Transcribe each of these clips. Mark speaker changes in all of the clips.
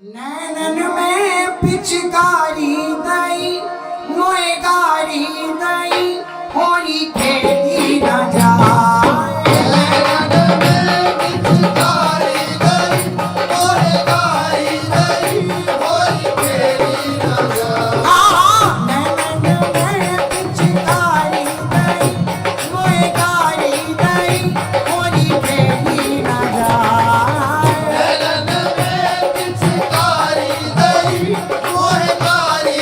Speaker 1: नैनन में पिचकारी दई मोए गारी दई होरी खेती न जाए।
Speaker 2: नैनन में पिचकारी दई मोए गारी दई होरी खेती न जाए।
Speaker 1: नैनन में पिचकारी दई मोए गारी दई होरी खेती न जाए।
Speaker 2: नैनन में पिचकारी दई मोए गारी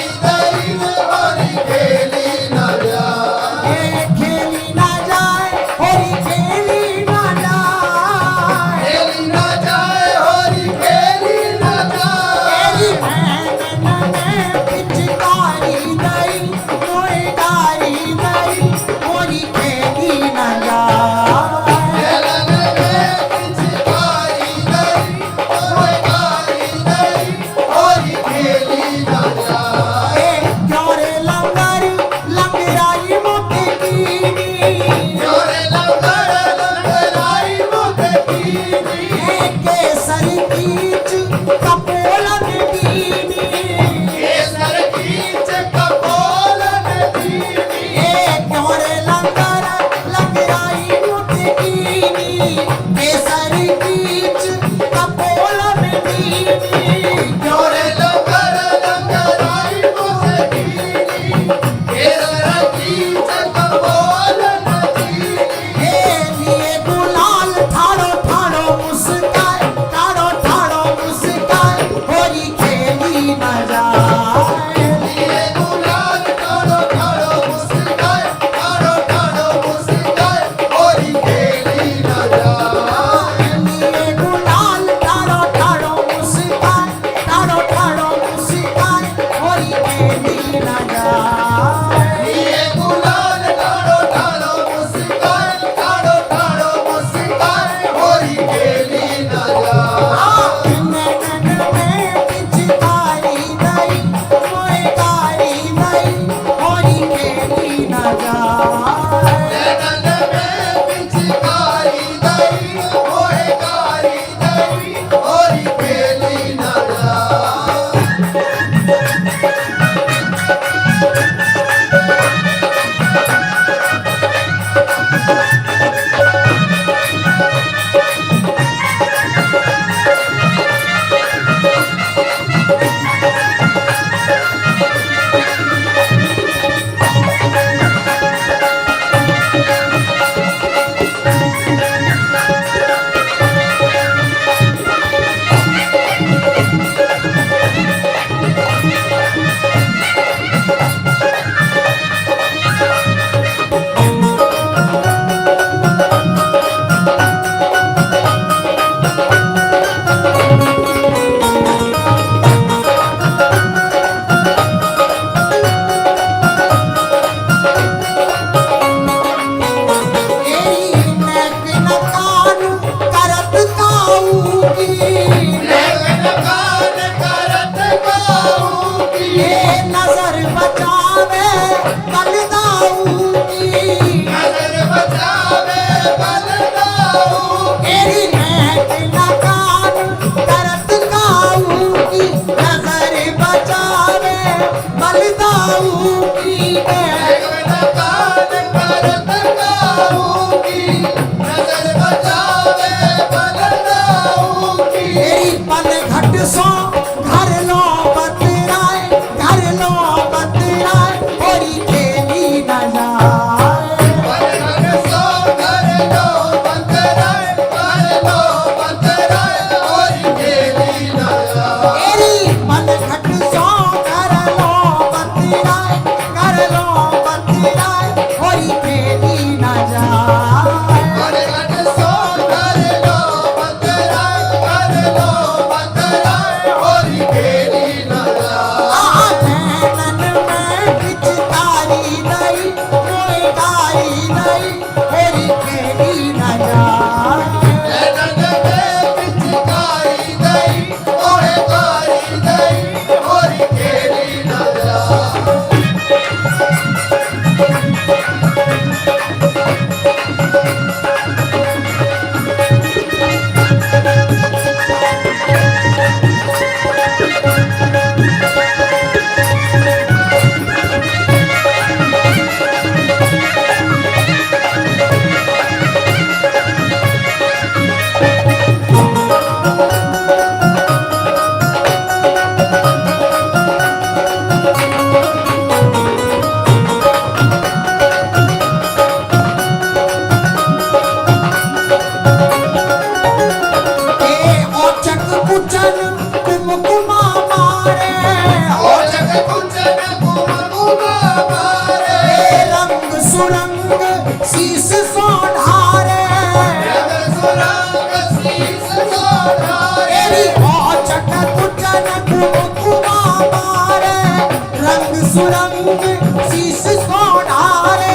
Speaker 1: सुरंग शीश को ढारे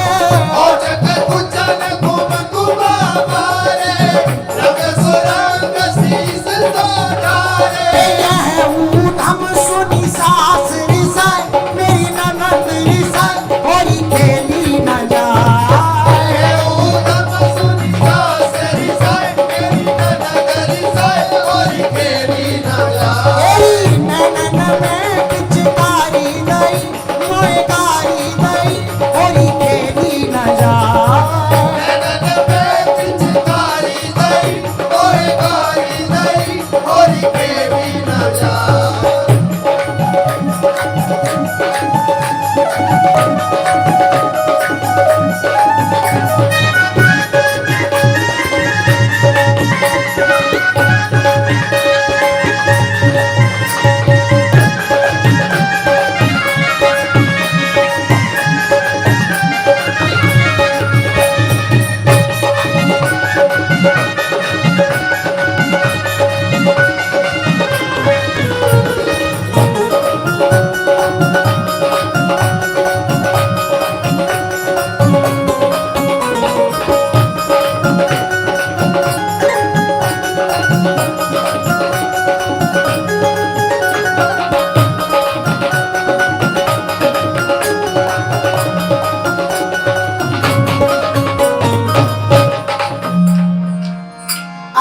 Speaker 2: ओ जग कुचन घुम घुमा मारे रंग सुरंग शीस तो डारे
Speaker 1: यह ऊधम सुनी सास रिसाए मेरी ननद रिसाए होरी खेली न जाए
Speaker 2: ऊधम सुनी सास रिसाए मेरी ननद रिसाए होरी खेली न जाए
Speaker 1: तेरी नैनन में पिचकारी दई मोए कारी दई होरी खेली न जाए
Speaker 2: ननद में पिचकारी दई ओए कारी दई होरी खेली न जाए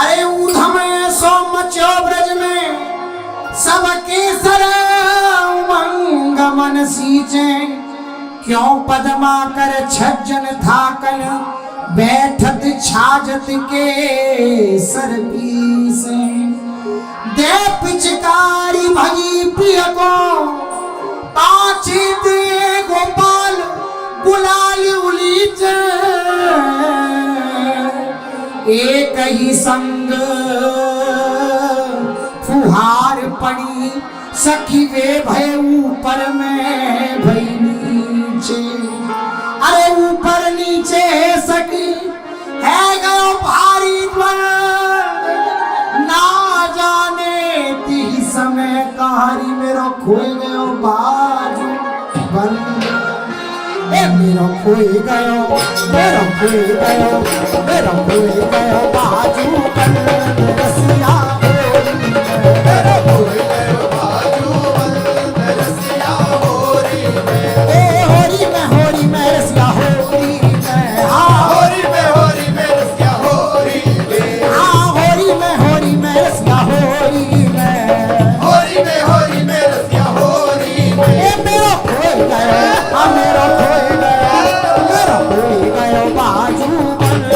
Speaker 1: अरे ऊधम सो मचो ब्रज में सबके सर उमंग मन सींचे क्यों पदमा कर छज्जन थाकन बैठत छाजत के सर पीसे दे पिचकारी भगी प्रिय को पाछे दे गोपाल गुलाल उलीचे एक ही संग फुहार पड़ी सखी वे भय ऊपर में भई नीचे अरे ऊपर नीचे सखी है गयो भारी द्वंद ना जाने ती समय कहानी मेरो खोए गयो बाजू बंद ए मेरो खोए गयो मेरो खोए गयो मेरो खोए गयो बाजू बंद रसिया
Speaker 2: मेरा भूल गयो बाजू बंद रसिया होरी में
Speaker 1: ए होरी में रसिया होरी में हाँ
Speaker 2: होरी में रसिया होरी में
Speaker 1: हाँ होरी में रसिया होरी में
Speaker 2: होरी में रसिया होरी में
Speaker 1: ए मेरो खोए गयो हाँ मेरो खोए गयो बाजू बंद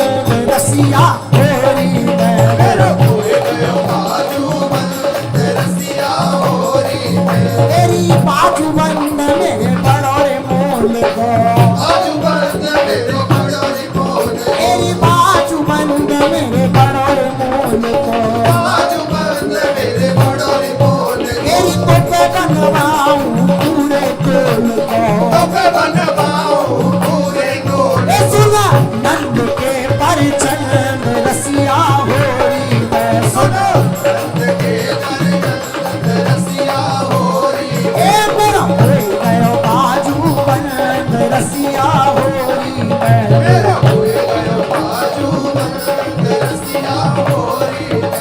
Speaker 1: रसिया होरी में
Speaker 2: मेरा भूल गयो बाजू बंद रसिया होरी में
Speaker 1: तेरी बाजू बंद मेरे बड़ोरे मोल को
Speaker 2: बाजू बंद मेरे बड़ोरी बोल
Speaker 1: तेरी बाजू बंद मेरे बड़ोरे मोल को
Speaker 2: बाजू बंद मेरे बड़ोरी बोल
Speaker 1: तेरी तोपे बनवाऊं पूरे कोल को
Speaker 2: तोपे बनवाऊं पूरे गोल
Speaker 1: ए सुना नंद के परिचन रसिया होरी में
Speaker 2: सुनो नंद के नंद रसिया होरी
Speaker 1: ए मेरा खोए गयो बाजू बंद रसिया होरी में
Speaker 2: मेरा भूल गयो बाजू बंद रसिया होरी में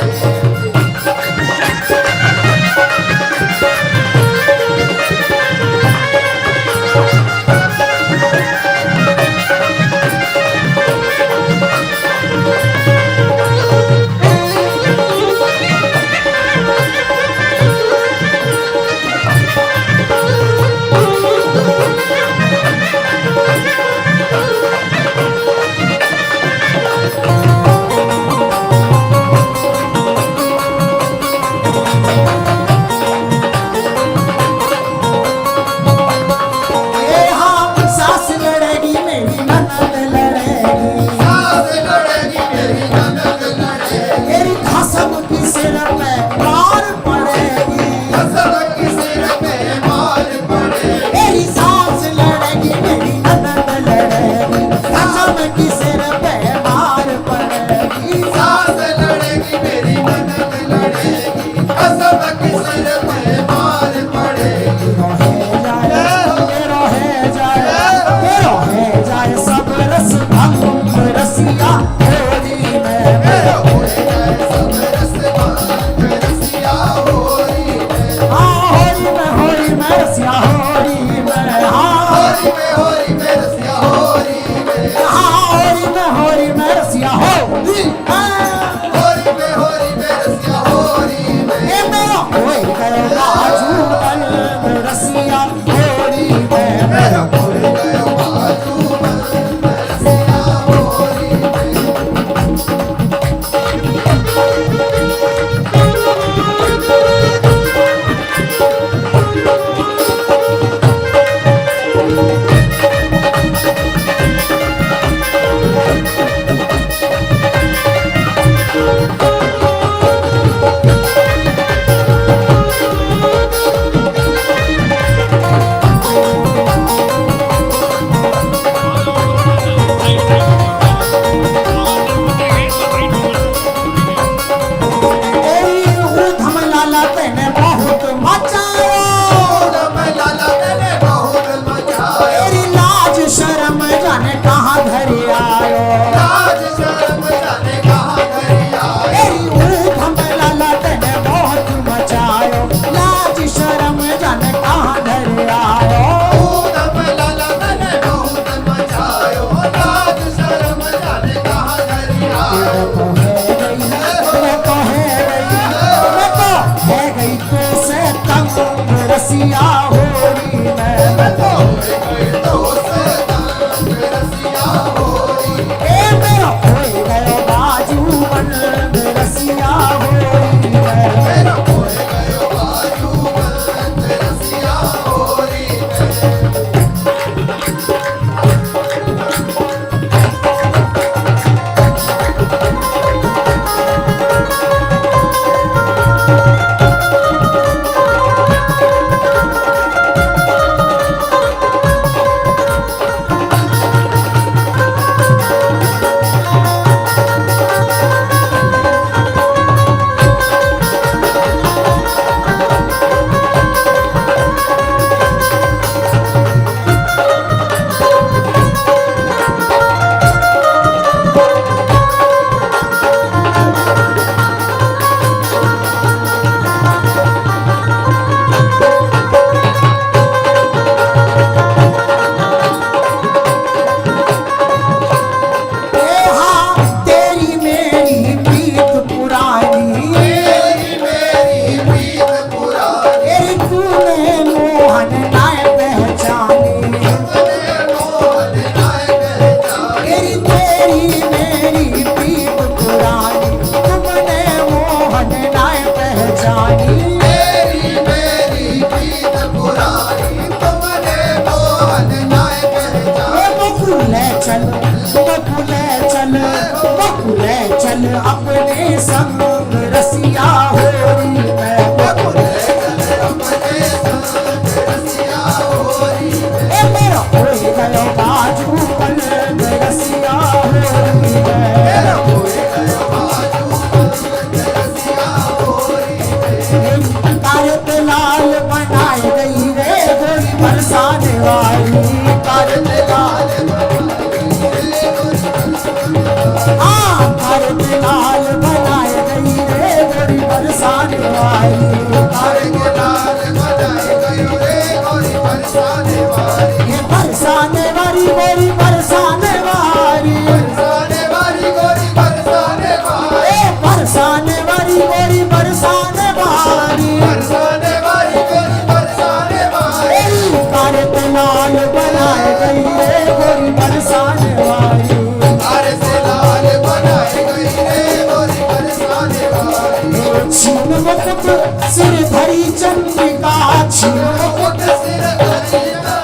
Speaker 1: वाली।
Speaker 2: तारे के लाल बनाए गयो रे गोरी बरसाने वाली।
Speaker 1: ये बरसाने वाली गोरी बरसाने वाली,
Speaker 2: बरसाने वाली गोरी बरसाने वाली।
Speaker 1: ए बरसाने वाली गोरी बरसाने वाली।
Speaker 2: बरसाने वाली गोरी बरसाने वाली।
Speaker 1: तारे पे लाल बनाए गई रे गोरी बरसाने वाली।
Speaker 2: तारे से लाल बनाए गई रे गोरी बरसाने वाली।
Speaker 1: छीन मुकुट सिर धरी चंद्रिका, छीन
Speaker 2: मुकुट सिर धरी चंद्रिका।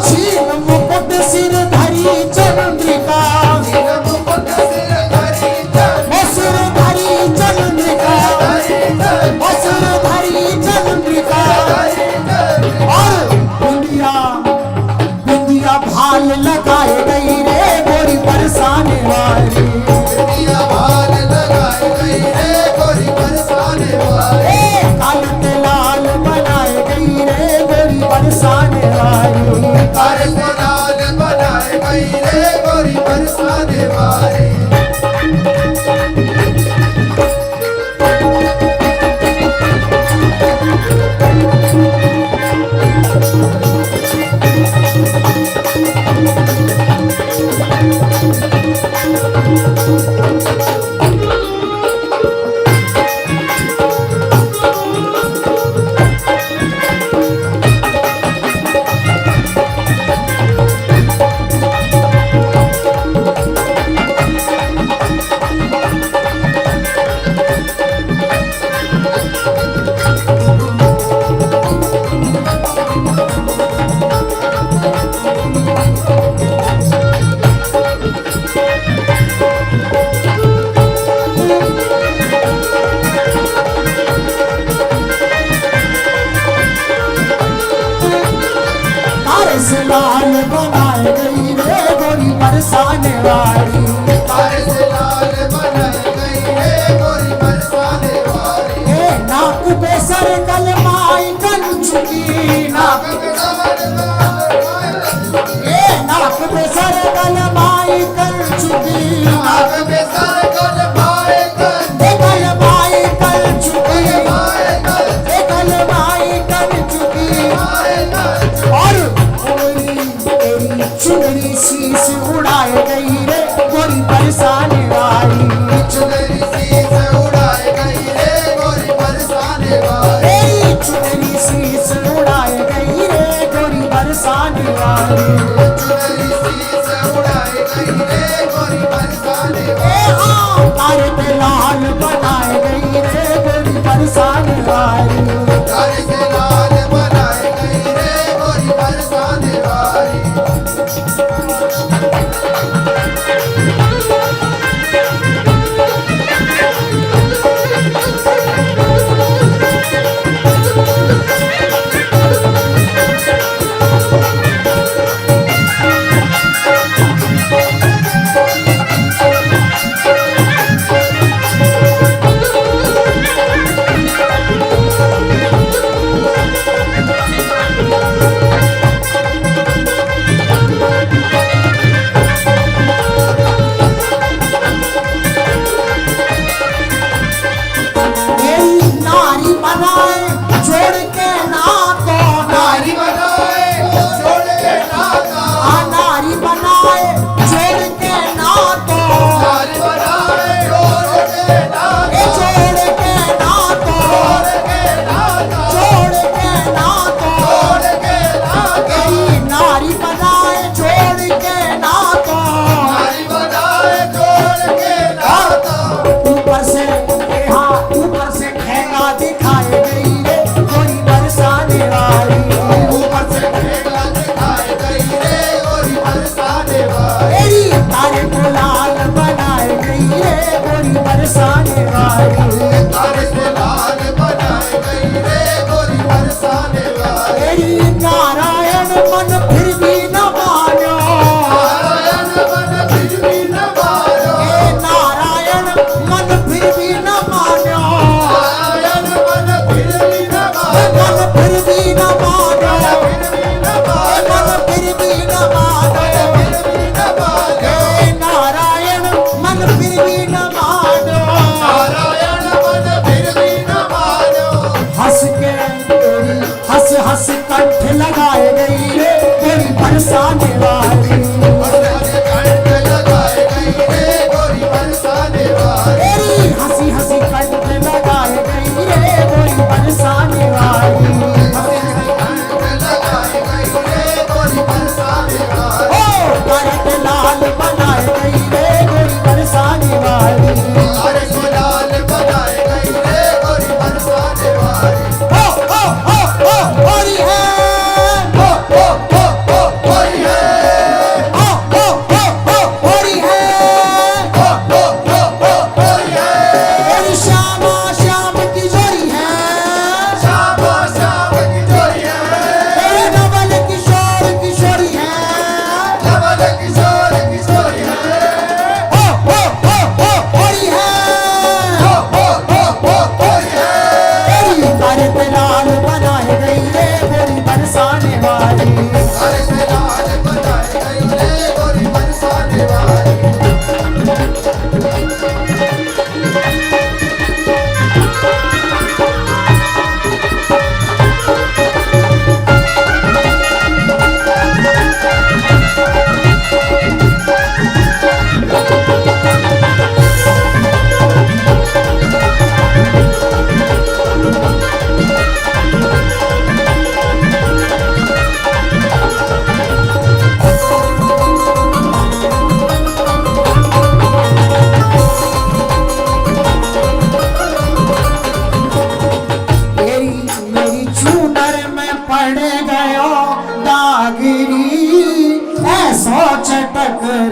Speaker 1: छीन मुकुट सिर धरी चंद्रिका,
Speaker 2: छीन मुकुट सिर धरी
Speaker 1: ओ सिर धरी चंद्रिका, ओ सिर धरी चंद्रिका। और बिंदिया बिंदिया भाल लगाए गई रे गोरी बरसाने वाली।
Speaker 2: बिंदिया भाल लगाए गई रे गोरी बरसाने वाली।
Speaker 1: काल पे लाल बनाए गई रे गोरी बरसाने वाली।
Speaker 2: तारे से लाल बनाए गई रे गोरी बरसाने वाली।
Speaker 1: तारे से लाल बनाए गई रे गोरी बरसाने वाली।
Speaker 2: तारे से लाल बनाए गई रे गोरी बरसाने वाली।
Speaker 1: नाक पे सर कलमाई कन चुकी, नाक नाक पे सर कलमाई कर चुकी,
Speaker 2: नाक में सर कलमाए कर
Speaker 1: कलमाई कर चुकी,
Speaker 2: कलमाए कर
Speaker 1: कलमाई कर चुकी। और तेरी चुनरी शीश उड़ाए गई रे गोरी बरसाने वाली।
Speaker 2: चुनरी शीश उड़ाए गई रे गोरी बरसाने वाली।
Speaker 1: तेरी चुनरी शीश उड़ाए गई रे गोरी बरसाने वाली।
Speaker 2: चुनरी शीश उड़ाए गई रे गोरी बरसाने वाली।
Speaker 1: तारे पे लाल बनाए गई रे गोरी बरसाने वाली।
Speaker 2: तारे से लाल बनाए गई रे गोरी बरसाने वाली।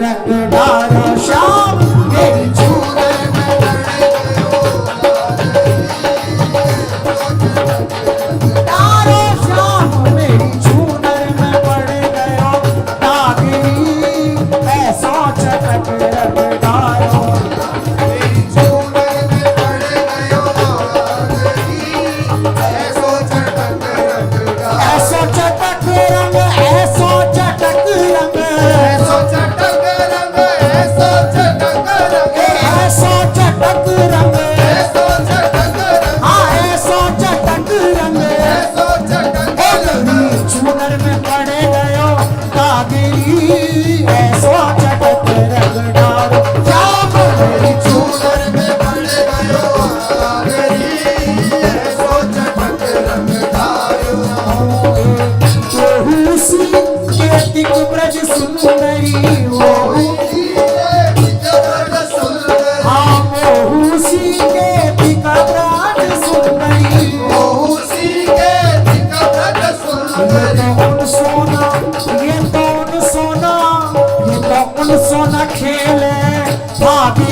Speaker 1: रंग डालो श्याम मेरी चूनर में डालो श्याम मेरी चूनर में पड़ गयो दागिरी ऐसा चटक रंग डालो
Speaker 2: मेरी चूनर में पड़ गयो दागिरी ऐसो चटक रंग डालो
Speaker 1: ऐसा चटक रंग ऐसा चटक रंग
Speaker 2: ऐसो चटक रंग ऐसो चटक रंग
Speaker 1: ऐसा चटक रंग
Speaker 2: ऐसो चटक रंग
Speaker 1: हाँ ऐसा चटक रंग
Speaker 2: ऐसो चटक रंग
Speaker 1: चूनर में पड़ गयो कागरी ऐसा चटक रंग डालो श्याम मेरी
Speaker 2: चूनर में पड़ गयो दागिरी ऐसो चटक रंग डालो
Speaker 1: चूसी केतिक ब्रज सुंदरी वो हाँ मोहूसी केतिक ब्रज सुंदरी ये तो उन सोना खेले भाभी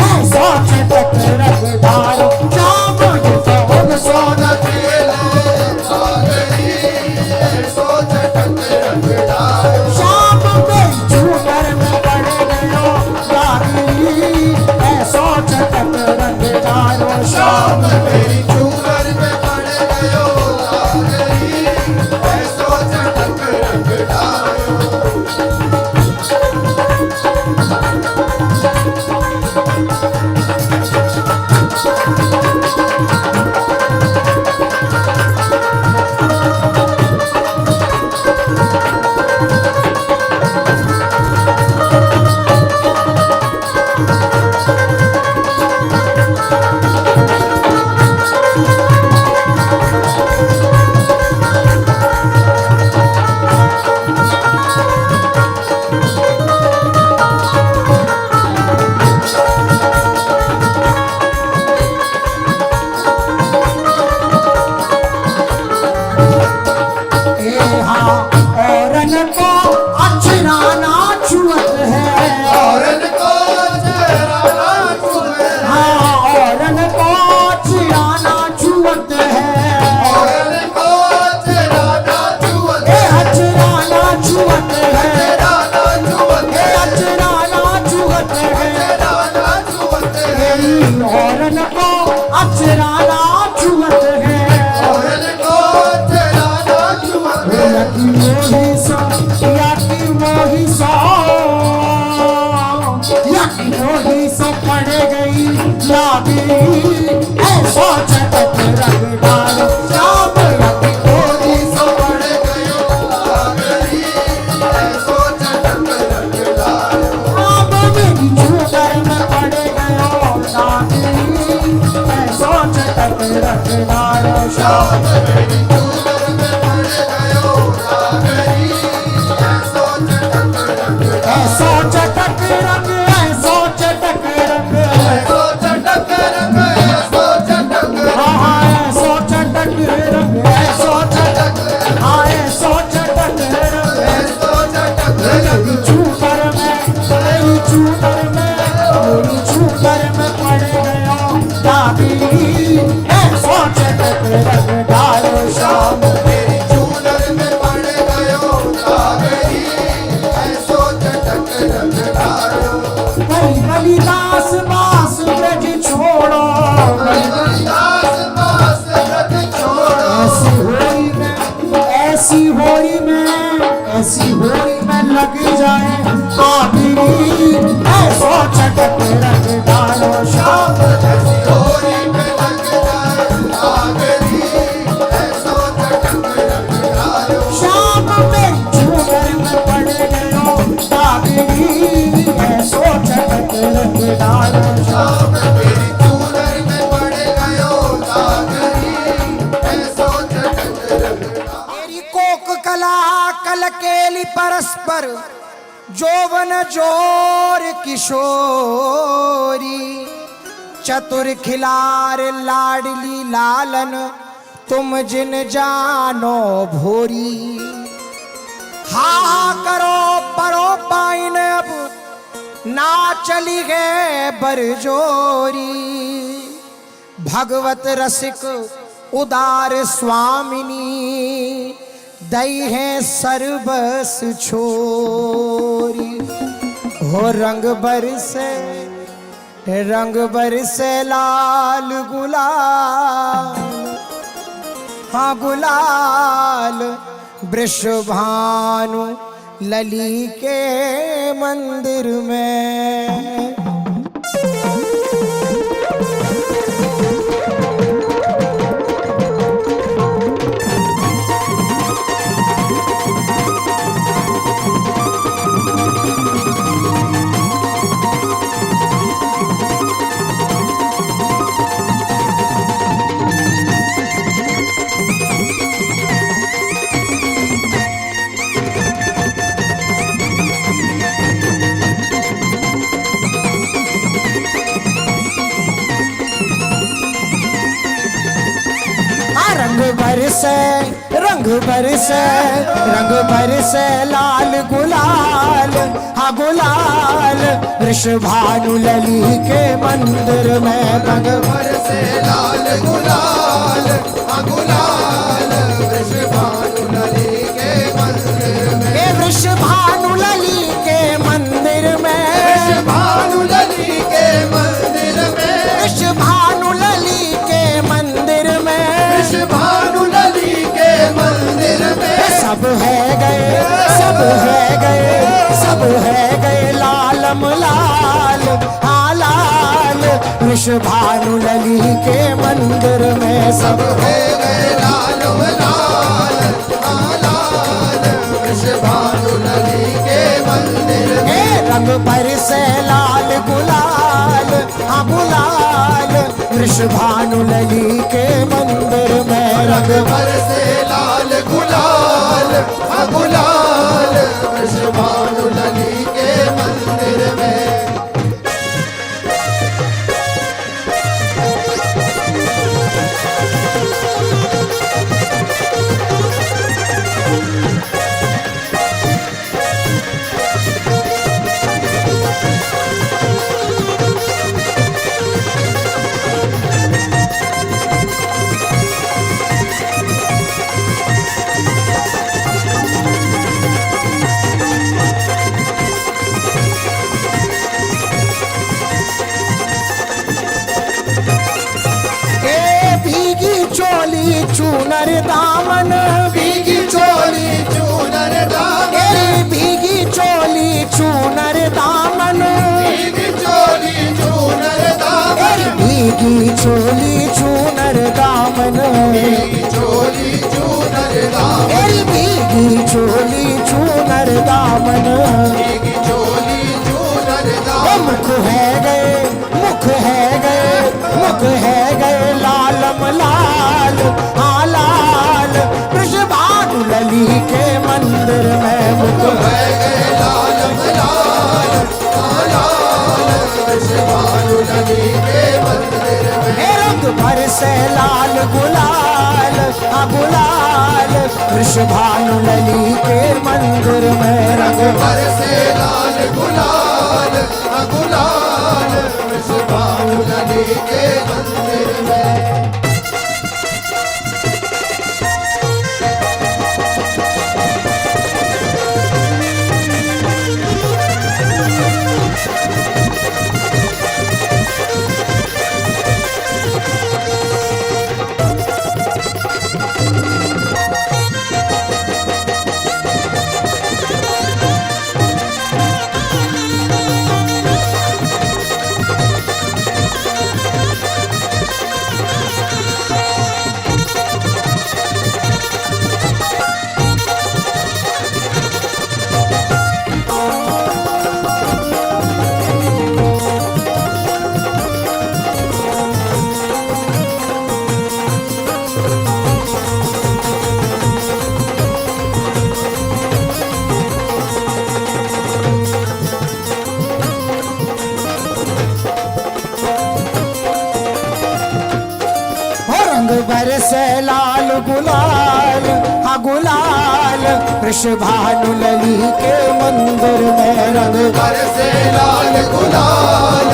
Speaker 1: ऐसा चटक रंग डालो श्याम ये तो उन सोना श्याम मेरी चूनर में पड़ गयो दागिरी ऐसा चटक रंग डालो श्याम
Speaker 2: मेरी चूनर में पड़ गयो दागिरी ऐसो चटक रंग डालो
Speaker 1: ए हाँ औरन को अचरा नाचुअत है
Speaker 2: औरन को चेहरा चुमे
Speaker 1: हाँ औरन को अचरा नाचुअत है
Speaker 2: औरन को चेहरा चुमे
Speaker 1: ए अचरा नाचुअत है
Speaker 2: राना चुमे
Speaker 1: ए अचरा नाचुअत है
Speaker 2: राना चुमे
Speaker 1: औरन को अचरा नाचुअत है
Speaker 2: औरन को चेहरा चुमे
Speaker 1: याकी मोही सो याकी मोही सो याकी मोही सो पड़ गई लागी ऐसा चटक रंग डालो श्याम याकी मोही
Speaker 2: सो पड़ गयो दागिरी ऐसो चटक रंग डालो
Speaker 1: आब मेरी चूनर में पड़ गयो लागी ऐसा चटक रंग डालो श्याम
Speaker 2: मेरी चूनर में पड़ गयो दागिरी ऐसो चटक रंग
Speaker 1: ऐसा चटक रंग ऐसा चटक रंग
Speaker 2: ऐसो चटक रंग ऐसो चटक
Speaker 1: हाँ हाँ ऐसा चटक रंग ऐसा चटक हाँ ऐसा चटक रंग
Speaker 2: ऐसो चटक
Speaker 1: मेरी चूनर में पड़ गयो दागिरी ऐसा चटक रंग डालो श्याम
Speaker 2: मेरी चूनर में पड़ गयो दागिरी ऐसो चटक रंग डालो
Speaker 1: कली कलिदास बास ब्रज छोड़ो
Speaker 2: दास बास रत छोड़ो
Speaker 1: ऐसी होली में लग जाए आखिरी ऐसा चटक रंग डालो श्याम
Speaker 2: ऐसी होली में लग जाए दागिरी ऐसो चटक रंग डालो
Speaker 1: श्याम मेरी चूनर में पड़ गयो दागिरी ऐसा चटक रंग डालो श्याम
Speaker 2: मेरी चूनर में पड़ गयो दागिरी ऐसो चटक रंग डालो
Speaker 1: मेरी कोक कला कल केली परस्पर जोवन जोर किशोरी चतुर खिलार लाडली लालन तुम जिन जानो भोरी हा करो परो पाए माइन अब ना चली गए बरजोरी, भगवत रसिक उदार स्वामिनी दई है सर्वस छोरी। हो रंग बरसे लाल गुलाल, हाँ गुलाल वृषभानु लली के मंदिर में। रंग बरसे लाल गुलाल, हाँ गुलाल वृषभानु लली के मंदिर में।
Speaker 2: रंग बरसे लाल गुलाल, हाँ गुलाल वृषभानु लली के मंदिर में।
Speaker 1: ये वृषभानु लली के मंदिर में,
Speaker 2: वृषभानु लली के मंदिर में,
Speaker 1: वृषभानु लली के मंदिर में,
Speaker 2: वृषभानु लली के मंदिर में।
Speaker 1: सब है गए लालम लाल, हाँ लाल वृषभानु लली के मंदिर में।
Speaker 2: सब है गए लालम लाल, हाँ लाल वृषभानु लली के मंदिर में।
Speaker 1: रंग बरसे लाल गुलाल, हाँ गुलाल वृषभानु लली के मंदिर में।
Speaker 2: रंग बरसे लाल गुलाल, हाँ गुलाल वृषभानु लली के मंदिर में।
Speaker 1: चूनर दामन,
Speaker 2: भीगी चोली चूनर दामन,
Speaker 1: भीगी चोली चूनर दामन,
Speaker 2: भीगी चोली चूनर दामन,
Speaker 1: भीगी चोली चूनर दामन,
Speaker 2: भीगी चोली चूनर दामन,
Speaker 1: भीगी चोली चूनर दामन,
Speaker 2: भीगी चोली चूनर दामन।
Speaker 1: मुख है गए लालम लाल, हाँ लाल वृषभानु लली के मंदिर में।
Speaker 2: मुख है गए लालम लाल, हाँ लाल वृषभानु लली के मंदिर में।
Speaker 1: रंग बरसे लाल गुलाल, हाँ गुलाल वृषभानु लली के मंदिर में।
Speaker 2: रंग बरसे लाल गुलाल, हाँ गुलाल वृषभानु लली के मंदिर में।
Speaker 1: बरसे लाल गुलाल, हाँ गुलाल वृषभानु लली के मंदिर में रंग
Speaker 2: बरसे लाल गुलाल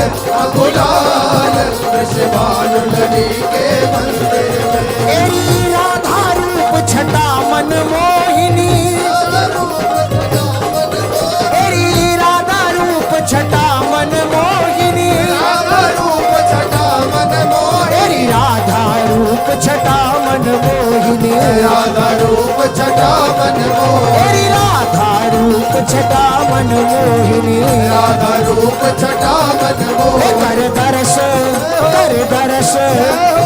Speaker 2: गुलाल वृषभानु लली के मंदिर में
Speaker 1: तेरी राधा रूप छटा मन मोहिनी तेरी राधा रूप छटा मन मोहिनी
Speaker 2: राधा रूप छटा मन मोहे
Speaker 1: तेरी राधा रूप छटा मन मोहिनी
Speaker 2: राधा रूप छटा मन मोहे
Speaker 1: तेरी राधा रूप छटा मन मोहिनी
Speaker 2: राधा रूप छटा मन मोहे
Speaker 1: कर दर्श कर दर्श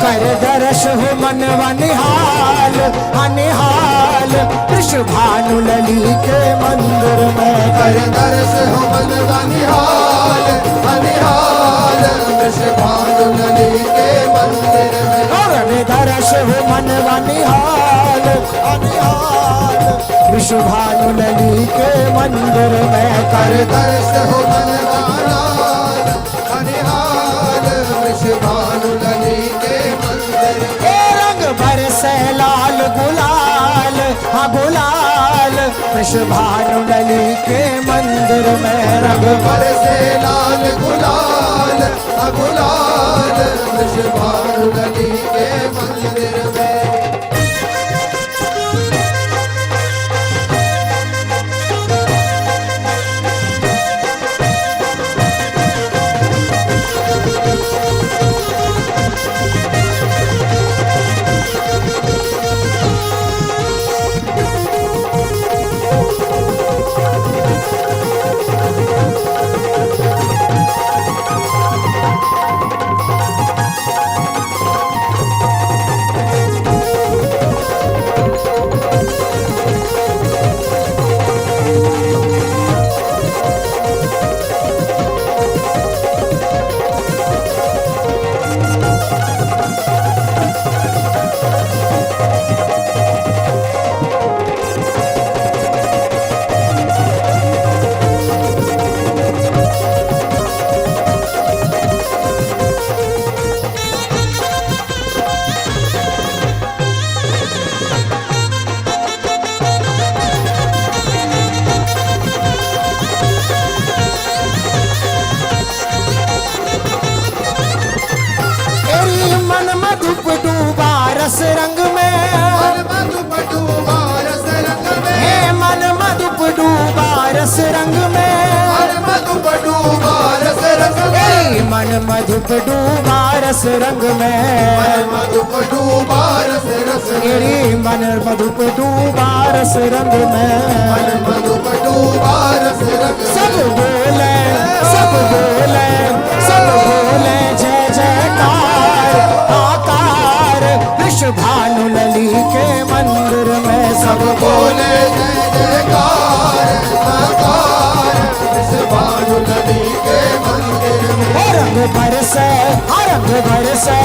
Speaker 1: कर दर्श हो मनवा निहाल अनिहाल वृषभानु लली के मंदिर में
Speaker 2: कर दर्श हो मन निहाल अनिहाल वृषभानु लली के मंदिर में
Speaker 1: कर दर्श हो मनवा निहाल अनिहाल वृषभानु लली के मंदिर में
Speaker 2: कर दर्श हो मन निहाल अनिहाल वृषभानु लली के मंदिर में
Speaker 1: ए रंग बरसे लाल गुलाल हाँ गुलाल वृषभानु लली के मंदिर में रंग
Speaker 2: बरसे लाल गुलाल गुलाल वृषभानु लली के मंदिर में
Speaker 1: तेरी मन मधुप डूबा रस रंग में
Speaker 2: मन मधुप डूबा रस रंग में
Speaker 1: हे मन मधुप डूबा रस रंग में
Speaker 2: मन मधुप डूबा रस रंग में
Speaker 1: तेरी मन मधुप डूबा रस रंग में
Speaker 2: मन मधुप डूबा रस रस में
Speaker 1: तेरी मन मधुप डूबा रस रंग में
Speaker 2: मन मधुप डूबा रस रंग में
Speaker 1: सब बोले सब बोले सब बोले जय जयकार आकार वृषभानु लली के मंदिर में सब
Speaker 2: बोले जय जयकार साकार वृषभानु लली के मंदिर में
Speaker 1: रंग बरसे रंग बरसे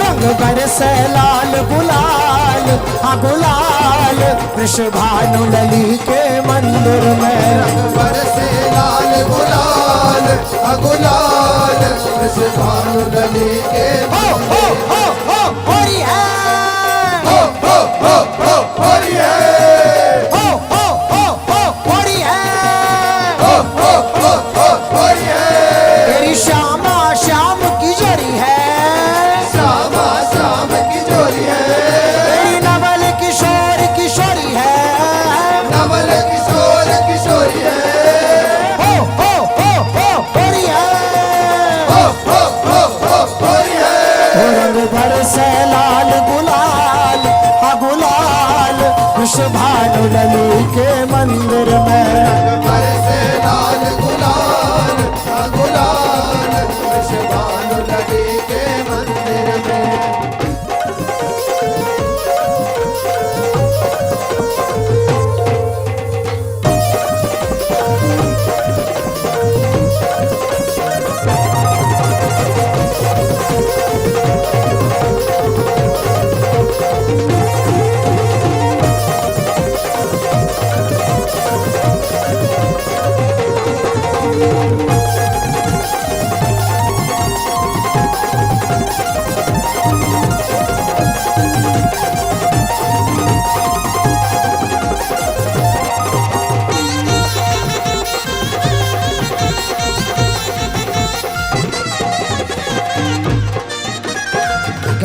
Speaker 1: रंग बरसे लाल गुलाल हाँ गुलाल वृषभानु लली के मंदिर में
Speaker 2: बरसे लाल गुलाल गुलाल वृषभानु लली के
Speaker 1: हो हो हो हो होरी है
Speaker 2: हो होरी है
Speaker 1: हो हो हो हो होरी है
Speaker 2: होरी है
Speaker 1: तेरी श्यामा श्याम की जोड़ी है
Speaker 2: श्यामा श्याम की जोड़ी है
Speaker 1: तेरी नवल किशोर किशोरी है
Speaker 2: नवल किशोर किशोरी है
Speaker 1: हो हो हो हो होरी है
Speaker 2: होरी है
Speaker 1: रंग बरसे लाल गुलाल गुलाल वृषभानु लली के मंदिर में
Speaker 2: बरसे लाल गुलाल गुलाल वृषभानु लली के मंदिर में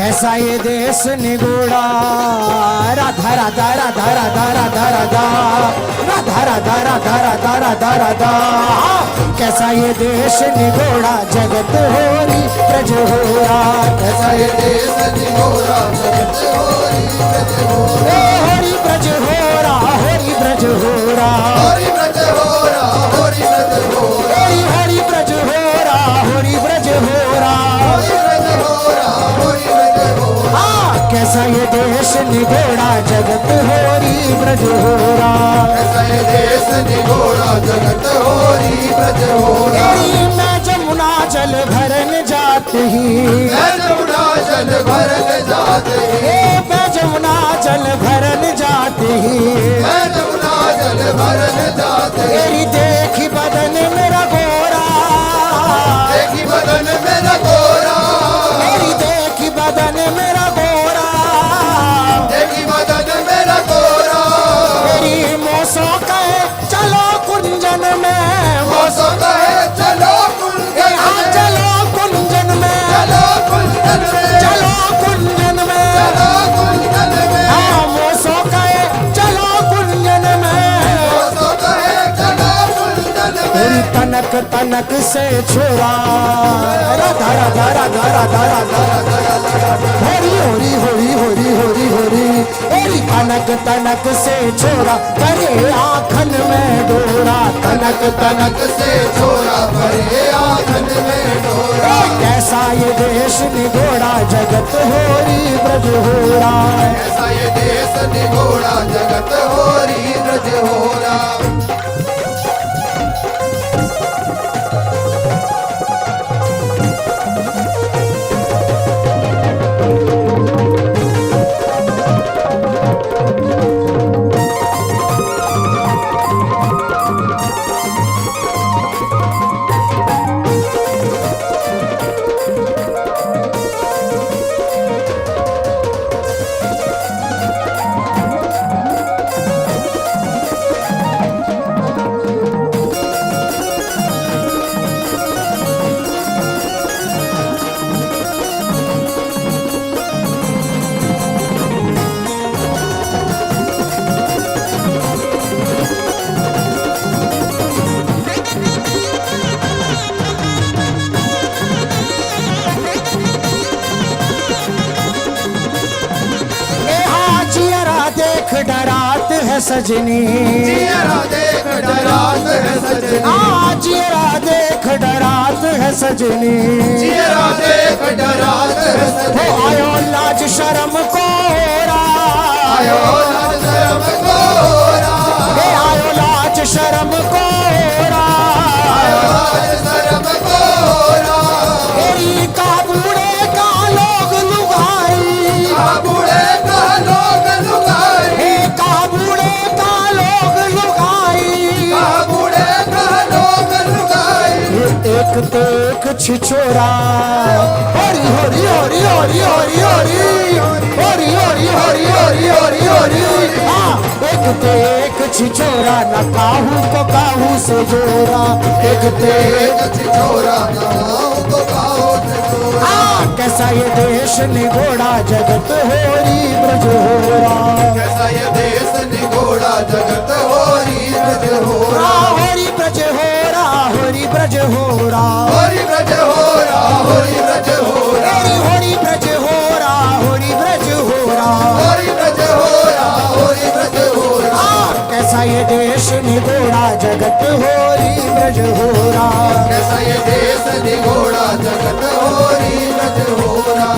Speaker 1: कैसा ये देश निगोड़ा राधा राधा राधा राधा राधा राधा राधा राधा राधा राधा राधा राधा कैसा ये देश निगोड़ा जगत होरी ब्रज होरा कैसा ये
Speaker 2: देश निगोरा जगत होरी ब्रज होरा
Speaker 1: होरी ब्रज होरा होरी ब्रज होरा
Speaker 2: होरी ब्रज होरा होरी ब्रज होरा
Speaker 1: हरि ब्रज होरा होरी ब्रज होरा
Speaker 2: होरी ब्रज होरा होरी ब्रज होरा
Speaker 1: कैसा ये देश निगोड़ा जगत होरी ब्रज होरा
Speaker 2: कैसा ये देश निगोरा जगत होरी ब्रज होरा
Speaker 1: मैं जमुना जल भरन जाती
Speaker 2: मैं जमुना जल भरन जाते
Speaker 1: मैं जमुना जल भरन जाती
Speaker 2: मैं जमुना जल भरन जाते
Speaker 1: मेरी देखी बदन मेरा गोरा
Speaker 2: देखी बदन मेरा गोरा
Speaker 1: मेरी देखी बदन मेरा गोरा
Speaker 2: देखी बदन मेरा गोरा
Speaker 1: मेरी मौसों कहे चलो कुंजन में
Speaker 2: मौसम कहे चलो कुंजन
Speaker 1: हाँ
Speaker 2: में
Speaker 1: चलो कुंजन में
Speaker 2: चलो कुंजन में
Speaker 1: चलो कुंजन में
Speaker 2: चलो कुंजन में
Speaker 1: हाँ मौसों कहे चलो कुंजन में
Speaker 2: मौसम कहे चलो कुंजन
Speaker 1: तेरी
Speaker 2: में
Speaker 1: तनक तनक से छुआ राधा राधा राधा राधा राधा होरी होरी होरी होरी होरी होरी तेरी तनक तनक से छोरा करे आखन में डोरा तनक तनक
Speaker 2: तनक से छोरा भरे आंगन में डोरा
Speaker 1: कैसा ये देश निगोड़ा जगत होरी ब्रज होरा
Speaker 2: ऐसा ये देश निगोड़ा जगत होरी ब्रज होरा
Speaker 1: देख डरात है सजनी
Speaker 2: जियरा देख डरात है सजनी
Speaker 1: जियरा देख डरात है सजनी
Speaker 2: जियरा देख डरात है सजनी
Speaker 1: आयो लाज शर्म को
Speaker 2: आयो लाज शर्म कोरा
Speaker 1: आयो लाज शर्म को
Speaker 2: आयो लाज शर्म कोरा
Speaker 1: तेरी काबूड़े का लोग लुगाई
Speaker 2: बूढ़े का लोग लुगाई
Speaker 1: काबूड़े का लोग लुगाई
Speaker 2: बूढ़े का लोग लुगाई
Speaker 1: एक तो एक छिछोरा होरी होरी होरी होरी होरी होरी होरी होरी होरी होरी होरी होरी हाँ एक तो एक छिछोरा न काहू को काहू से जोड़ा एक तो
Speaker 2: एक छिछोरा गाँव को गाँव से जोड़ा
Speaker 1: हाँ कैसा ये देश निगोड़ा जगत होरी ब्रज होरा
Speaker 2: कैसा ये देश निगोड़ा जगत होरी ब्रज होरा
Speaker 1: होरी ब्रज होरा होरी ब्रज होरा
Speaker 2: होरी ब्रज होरा होरी ब्रज होरा
Speaker 1: होरी ब्रज होरा होरी ब्रज होरा
Speaker 2: होरी ब्रज होरा होरी ब्रज होरा
Speaker 1: कैसा ये देश निगोड़ा जगत होरी ब्रज होरा
Speaker 2: कैसा ये देश निगोड़ा जगत होरी ब्रज होरा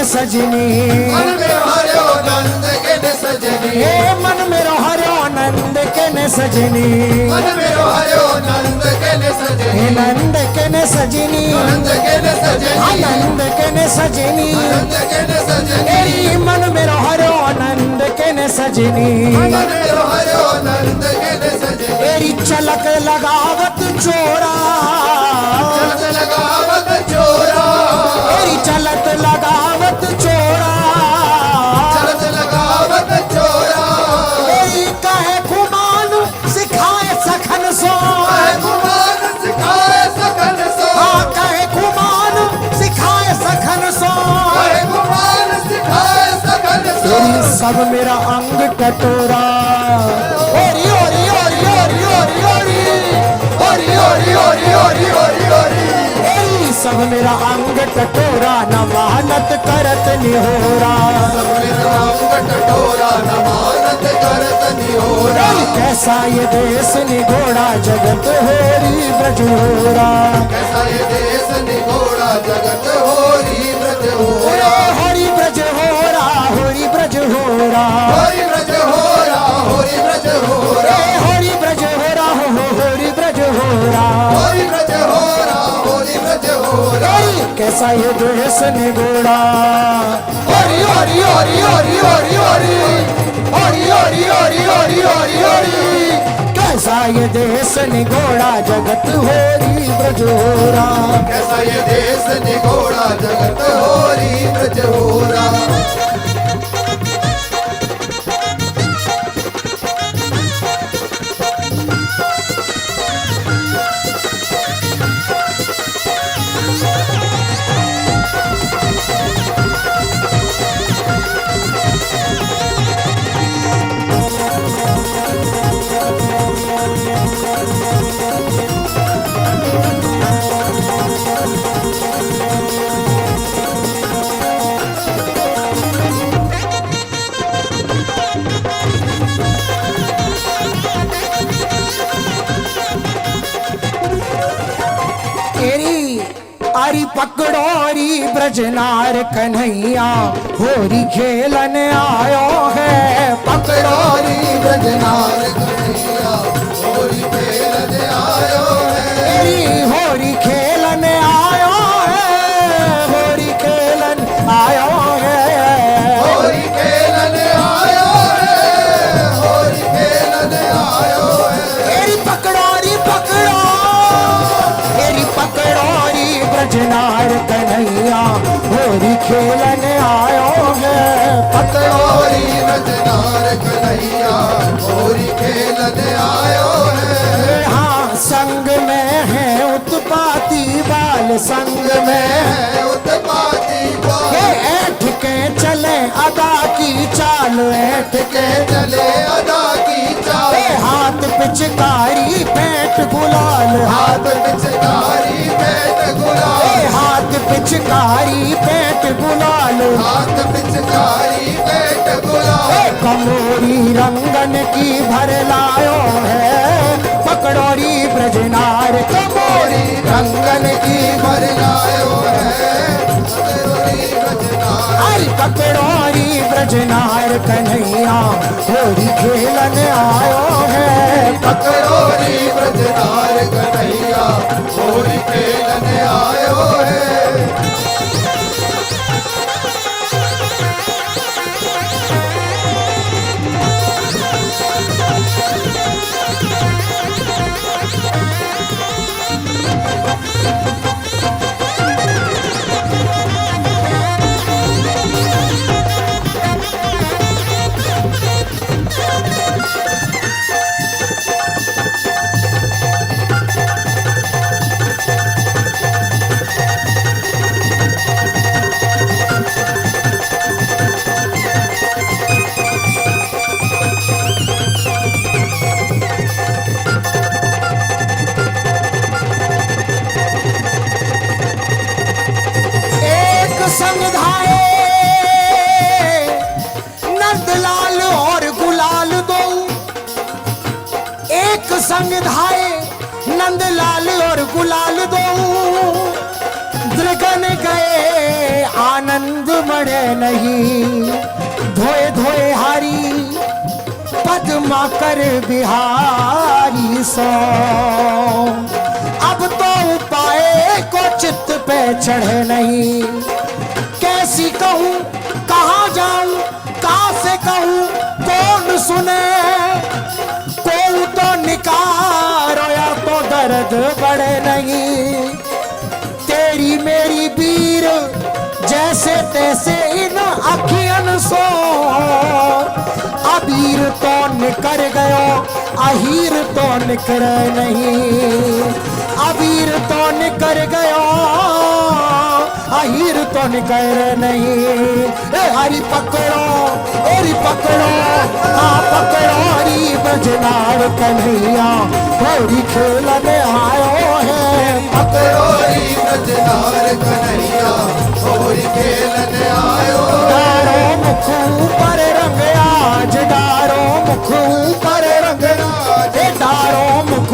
Speaker 1: सजनी
Speaker 2: मन में हरियो नंद के न सजनी
Speaker 1: हे मन मेरो हरियो नंद के न सजनी
Speaker 2: मन में हरियो नंद के न सजनी
Speaker 1: हे नंद के न सजनी
Speaker 2: नंद के न सजनी
Speaker 1: आनंद के न सजनी
Speaker 2: नंद के न सजनी
Speaker 1: तेरी मन मेरो हरियो नंद के न सजनी
Speaker 2: मन में हरियो नंद के न सजनी
Speaker 1: तेरी चलक लगावत चोरा
Speaker 2: चलत लगावत चोरा
Speaker 1: तेरी चलत लगावत चोरा
Speaker 2: चलत लगावत चोरा
Speaker 1: तेरी कहे खुमान सिखाए सखन सो
Speaker 2: गुमान सिखाए सकन सो
Speaker 1: हाँ कहे खुमान सिखाए सखन सो
Speaker 2: गुमान सिखाए सकन सो
Speaker 1: तेरी सब मेरा अंग कटोरा ओरी ओरी ओरी ओरी ओरी ओरी
Speaker 2: ओरी ओरी ओरी ओरी ओरी
Speaker 1: तेरी सब मेरा अंग कटोरा न मेहनत करत निहोरा
Speaker 2: मेरा अंग कटोरा नमानत करत निहोरा
Speaker 1: कैसा ये देश निगोड़ा जगत होरी ब्रजोरा
Speaker 2: कैसा ये देश निगोड़ा जगत होरी ब्रज होरा
Speaker 1: हरि ब्रज होरा होरी ब्रज होरा
Speaker 2: होरी ब्रज होरा होरी ब्रज होरा
Speaker 1: हरि ब्रज होरा हो होरी ब्रज होरा
Speaker 2: होरी ब्रज होरा होरी ब्रज होरा
Speaker 1: कैसा ये देश निगोड़ा
Speaker 2: होरी होरी होरी होरी होरी होरी होरी होरी होरी होरी होरी होरी
Speaker 1: कैसा ये देश निगोड़ा जगत होरी ब्रजोरा
Speaker 2: कैसा ये देश निगोड़ा जगत होरी ब्रज होरा
Speaker 1: तेरी अरी पकड़ोरी ब्रजनार कन्हैया होरी खेलन आयो है
Speaker 2: पकड़ोरी ब्रजनार कन्हैया होरी खेलन आयो है
Speaker 1: तेरी होरी खेलन आयो है होरी खेलन आयो है
Speaker 2: होरी खेलन आयो है होरी खेलन आयो है
Speaker 1: तेरी पकड़ोरी पकड़ो तेरी पकड़ोरी ब्रजनार कन्हैया होरी खेलन आयो है
Speaker 2: पकड़ोरी ब्रजनार कन्हैया होरी खेलन आयो है
Speaker 1: हाँ संग में है उत्पाती बाल संग में
Speaker 2: है उत्पाती
Speaker 1: ये ऐठ के चले अदा की चाल ऐठ के
Speaker 2: के चले अदा की चाल
Speaker 1: ए हाथ पिचकारी पेट गुलाल
Speaker 2: हाथ पिचकारी पेट गुलाल
Speaker 1: ए हाथ पिचकारी पेट गुलाल
Speaker 2: हाथ पिचकारी पेट
Speaker 1: ए
Speaker 2: गुलाल
Speaker 1: कमोरी रंगन की भर लायो है पकड़ोरी ब्रजनार कमोरी रंगन की
Speaker 2: भर लायो है पकड़ोरी ब्रजनार
Speaker 1: आई पकड़ोरी ब्रजनार कन्हैया होरी खेलन आयो है
Speaker 2: पकड़ोरी ब्रजनार कन्हैया होरी खेलन आयो है
Speaker 1: नहीं। धोए धोए हारी पद्मा कर बिहारी सो। अब तो उपाय को चित्त पे चढ़े नहीं। कैसी कहूँ कहाँ जाऊं कहाँ से कहूँ कौन सुने। कोई तो निकारो या तो दर्द बढ़े नहीं। तेरी मेरी बीर जैसे तैसे इन अखियन सो। अबीर तो निकर गयो अहीर तो निकरे नहीं। अबीर तो निकर गयो अहीर तो निकर नहीं। ए हरी पकड़ो ओरी पकड़ो हाँ पकड़ो हरी बजनार कन्हैया होरी खेलने आयो है।
Speaker 2: पकड़ो री बजनार कन्हैया होरी खेलने आयो।
Speaker 1: डारो मुख पर रंग आज डारो मुख पर रंग आज। डारो मुख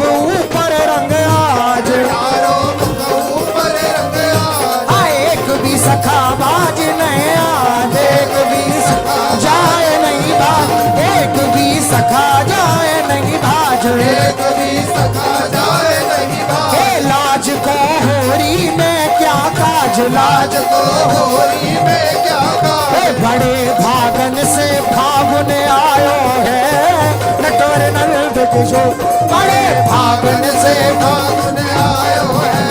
Speaker 1: पर रंग आज।
Speaker 2: डारो मुख ऊपर रंग आज।
Speaker 1: एक भी सखा बाज नहीं आज। एक भी सखा जाए नहीं बाज। एक भी सखा जाए नहीं बाज।
Speaker 2: एक भी सखा जाए नहीं बाज।
Speaker 1: हे लाज को होरी में क्या काज। लाज
Speaker 2: आज को होरी में क्या काज।
Speaker 1: हे बड़े भागन से फागुन आयो है। नटवर नंद किशोर बड़े भागन से
Speaker 2: फागुन आयो है।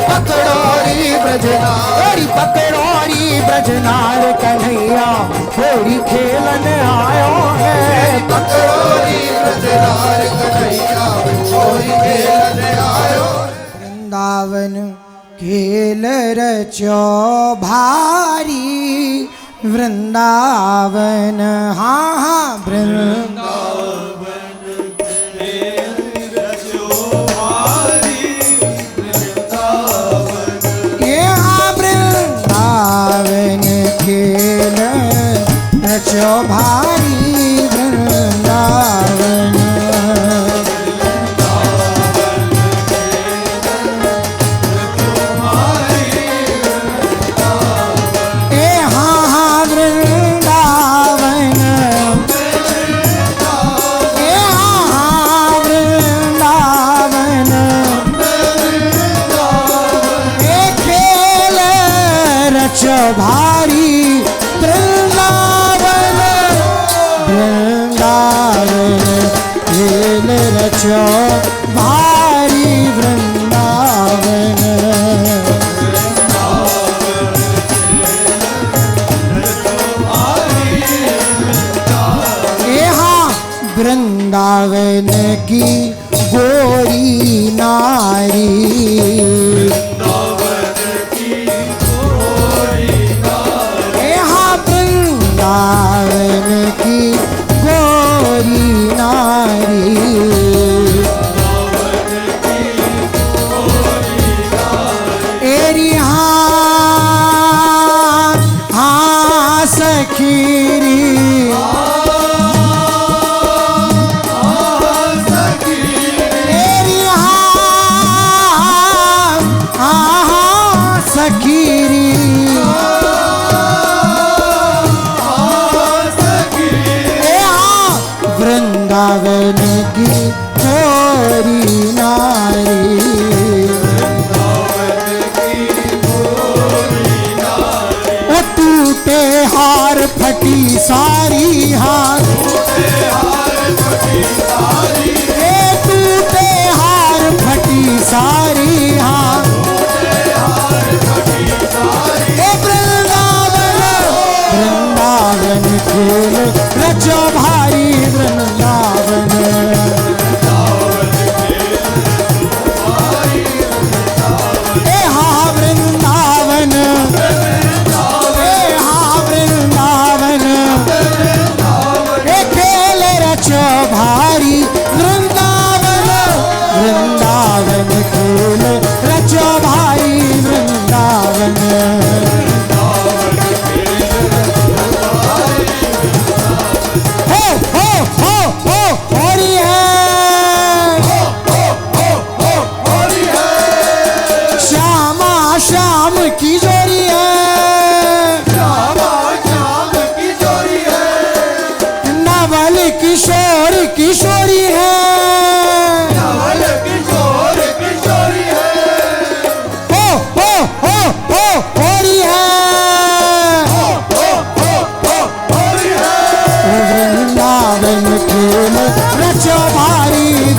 Speaker 1: पकड़ोरी ब्रजनारी पकड़ोरी ब्रजनार कन्हैया होरी खेलन आयो है।
Speaker 2: पकड़ो री बजनार कन्हैया होरी खेलने आयो।
Speaker 1: वृंदावन खेल रचो भारी। वृंदावन हाँ हाँ वृंदावन यहाँ वृंदावन खेल रचो भारी। वृंदावन भारी वृंदावन वृंदावन खेल रचो भारी। वृंदावन यहाँ वृंदावन की गोरी नारी। वृंदावन की गोरी नारी। एरी हाँ हाँ सखीरी एरी हाँ हाँ सखीरी। वृंदावन की गोरी नारी। वो टूटे हार फटी सारी हार। ये टूटे हार फटी सारी हार। वृंदावन वृंदावन खेल रचो भारी। वृंदावन ए हाँ वृंदावन ए हाँ वृंदावन ए खेल रचो भारी। वृंदावन वृंदावन खेल रचो भारी। वृंदावन हे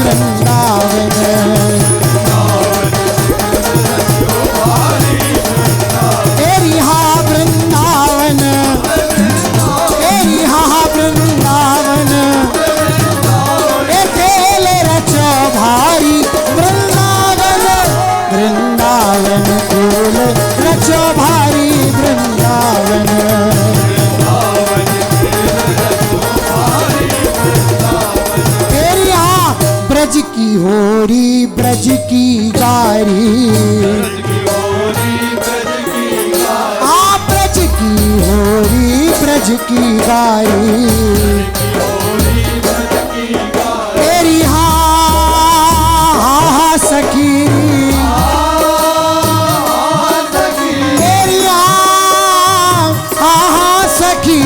Speaker 1: वृंदावन तेरी हाँ वृंदावन तेरी हाँ वृंदावन ए खेल रचो भारी वृंदावन वृंदावन खेल रचो भारी वृंदावन तेरी हाँ ब्रज की होरी ब्रज की गारी ब्रज की गारी तेरी हाँ सखी तेरी हाँ सखी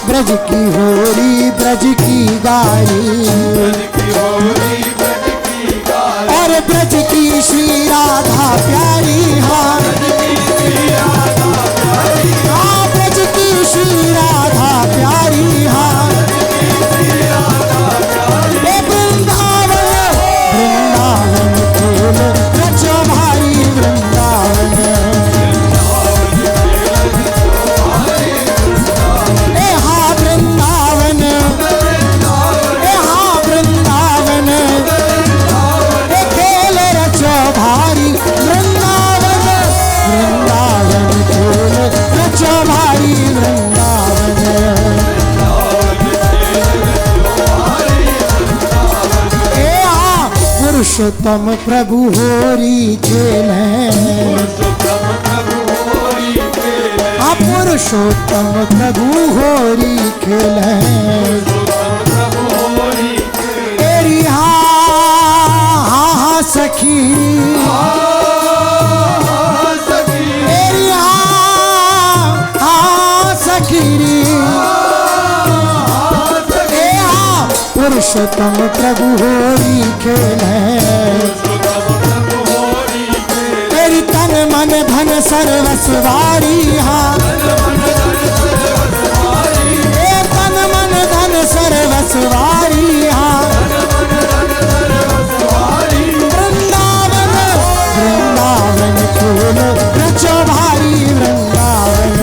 Speaker 1: ब्रज की होरी ब्रज की गारी और ब्रज की श्री राधा प्यारी हाँ ब्रज की श्री राधा प्यारी हाँ वृंदावन वृंदावन खेल रचो भारी वृंदावन हाँ वृंदावन हाँ वृंदावन खेल रचो भारी वृंदावन वृंदावन खेल रचो भारी वृंदावन पुरुषोत्तम प्रभु होरी खेल पुरुषोत्तम प्रभु होरी खेल तेरी हाँ सखी तेरी हाँ सखी पुरुषोत्तम प्रभु होरी खेल तेरी तन मन धन सर्वस्वारी हाँ तन मन धन सर्वस्वारी हाँ वृंदावन वृंदावन खेल रचो भारी वृंदावन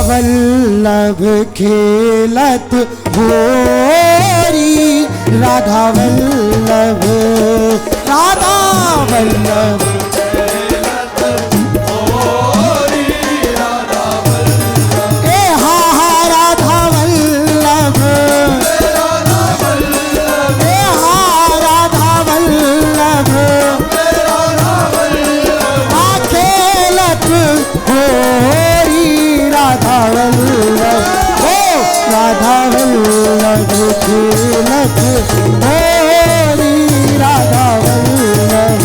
Speaker 1: वल्लभ खेलत होरी राधा वल्लभ राधा वल्लभ राधा वल्लभ राधा वल्लभ खेलत होरी राधा वल्लभ राधा वल्लभ खेलत होरी राधा वल्लभ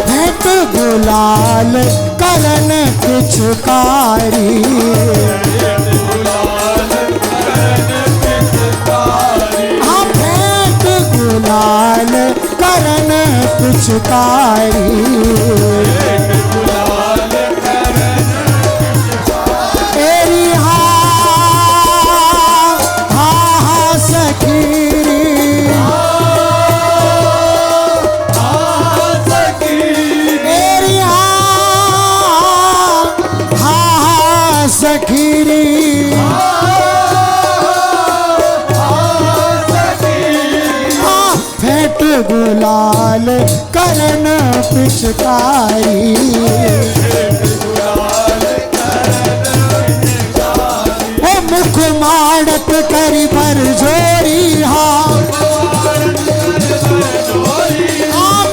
Speaker 1: भेंट गुलाल करन पिचकारी भेंट गुलाल करन पिचकारी तेरी हाँ पिचकारी ओ मुख माड़त करी पर जोरी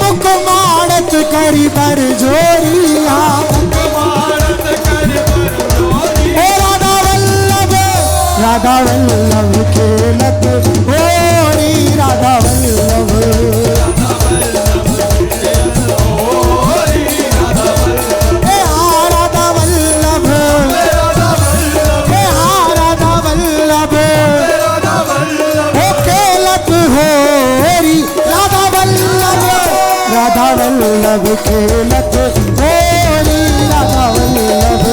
Speaker 1: मुख माड़त करी पर जोरी राधा वल्लभ खेलत होरी राधा वल्लभ राधा वल्लभ राधा वल्लभ ओ खेलत होरी राधा वल्लभ खेलत होरी राधा वल्लभ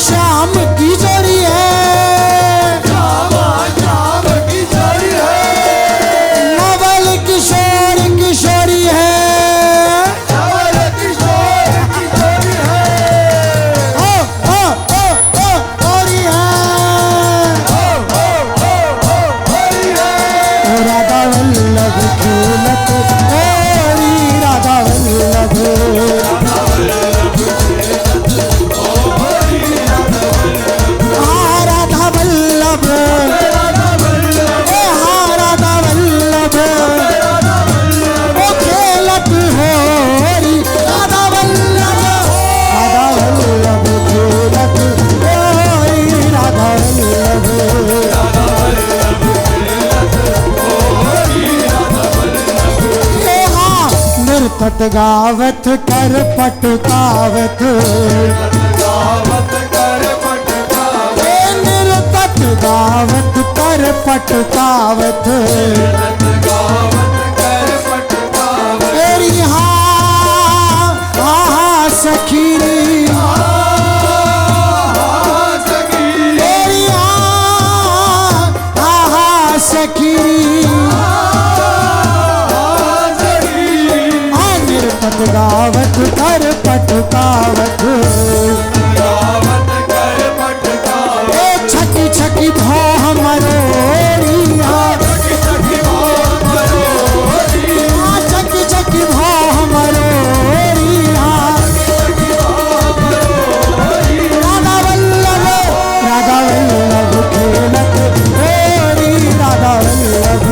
Speaker 1: श्याम की जोड़ी है नवल किशोर किशोरी है राधा वल्लभ खेलत होरी राधा वल्लभ पट गावत कर पटकावत निरपट गावत कर पटकावत तेरी हाँ सखीरी तेरी हाँ सखीरी गावत कर पटकावत छकी छकी भो हमरोरी छकी छकी भो हमरोरी राधा वल्लभ खेलत होरी राधा वल्लभ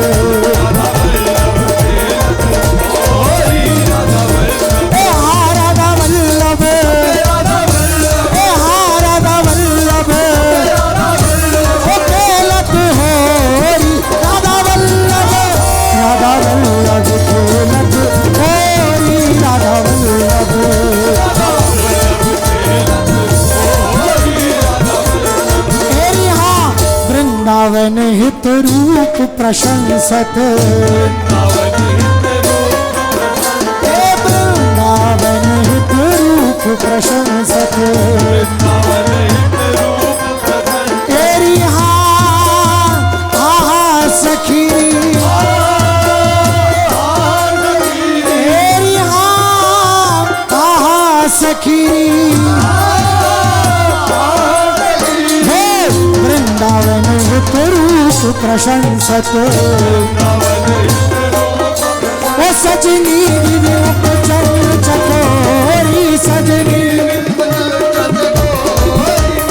Speaker 1: वृंदावन हित रूप प्रशंसत वृंदावन हित रूप प्रशंसत तेरी हाँ सखीरी तेरी हाँ सखीरी वृंदावन हित रूप प्रशंसत ओ सजनी रूप चंद्र चकोरी सजनी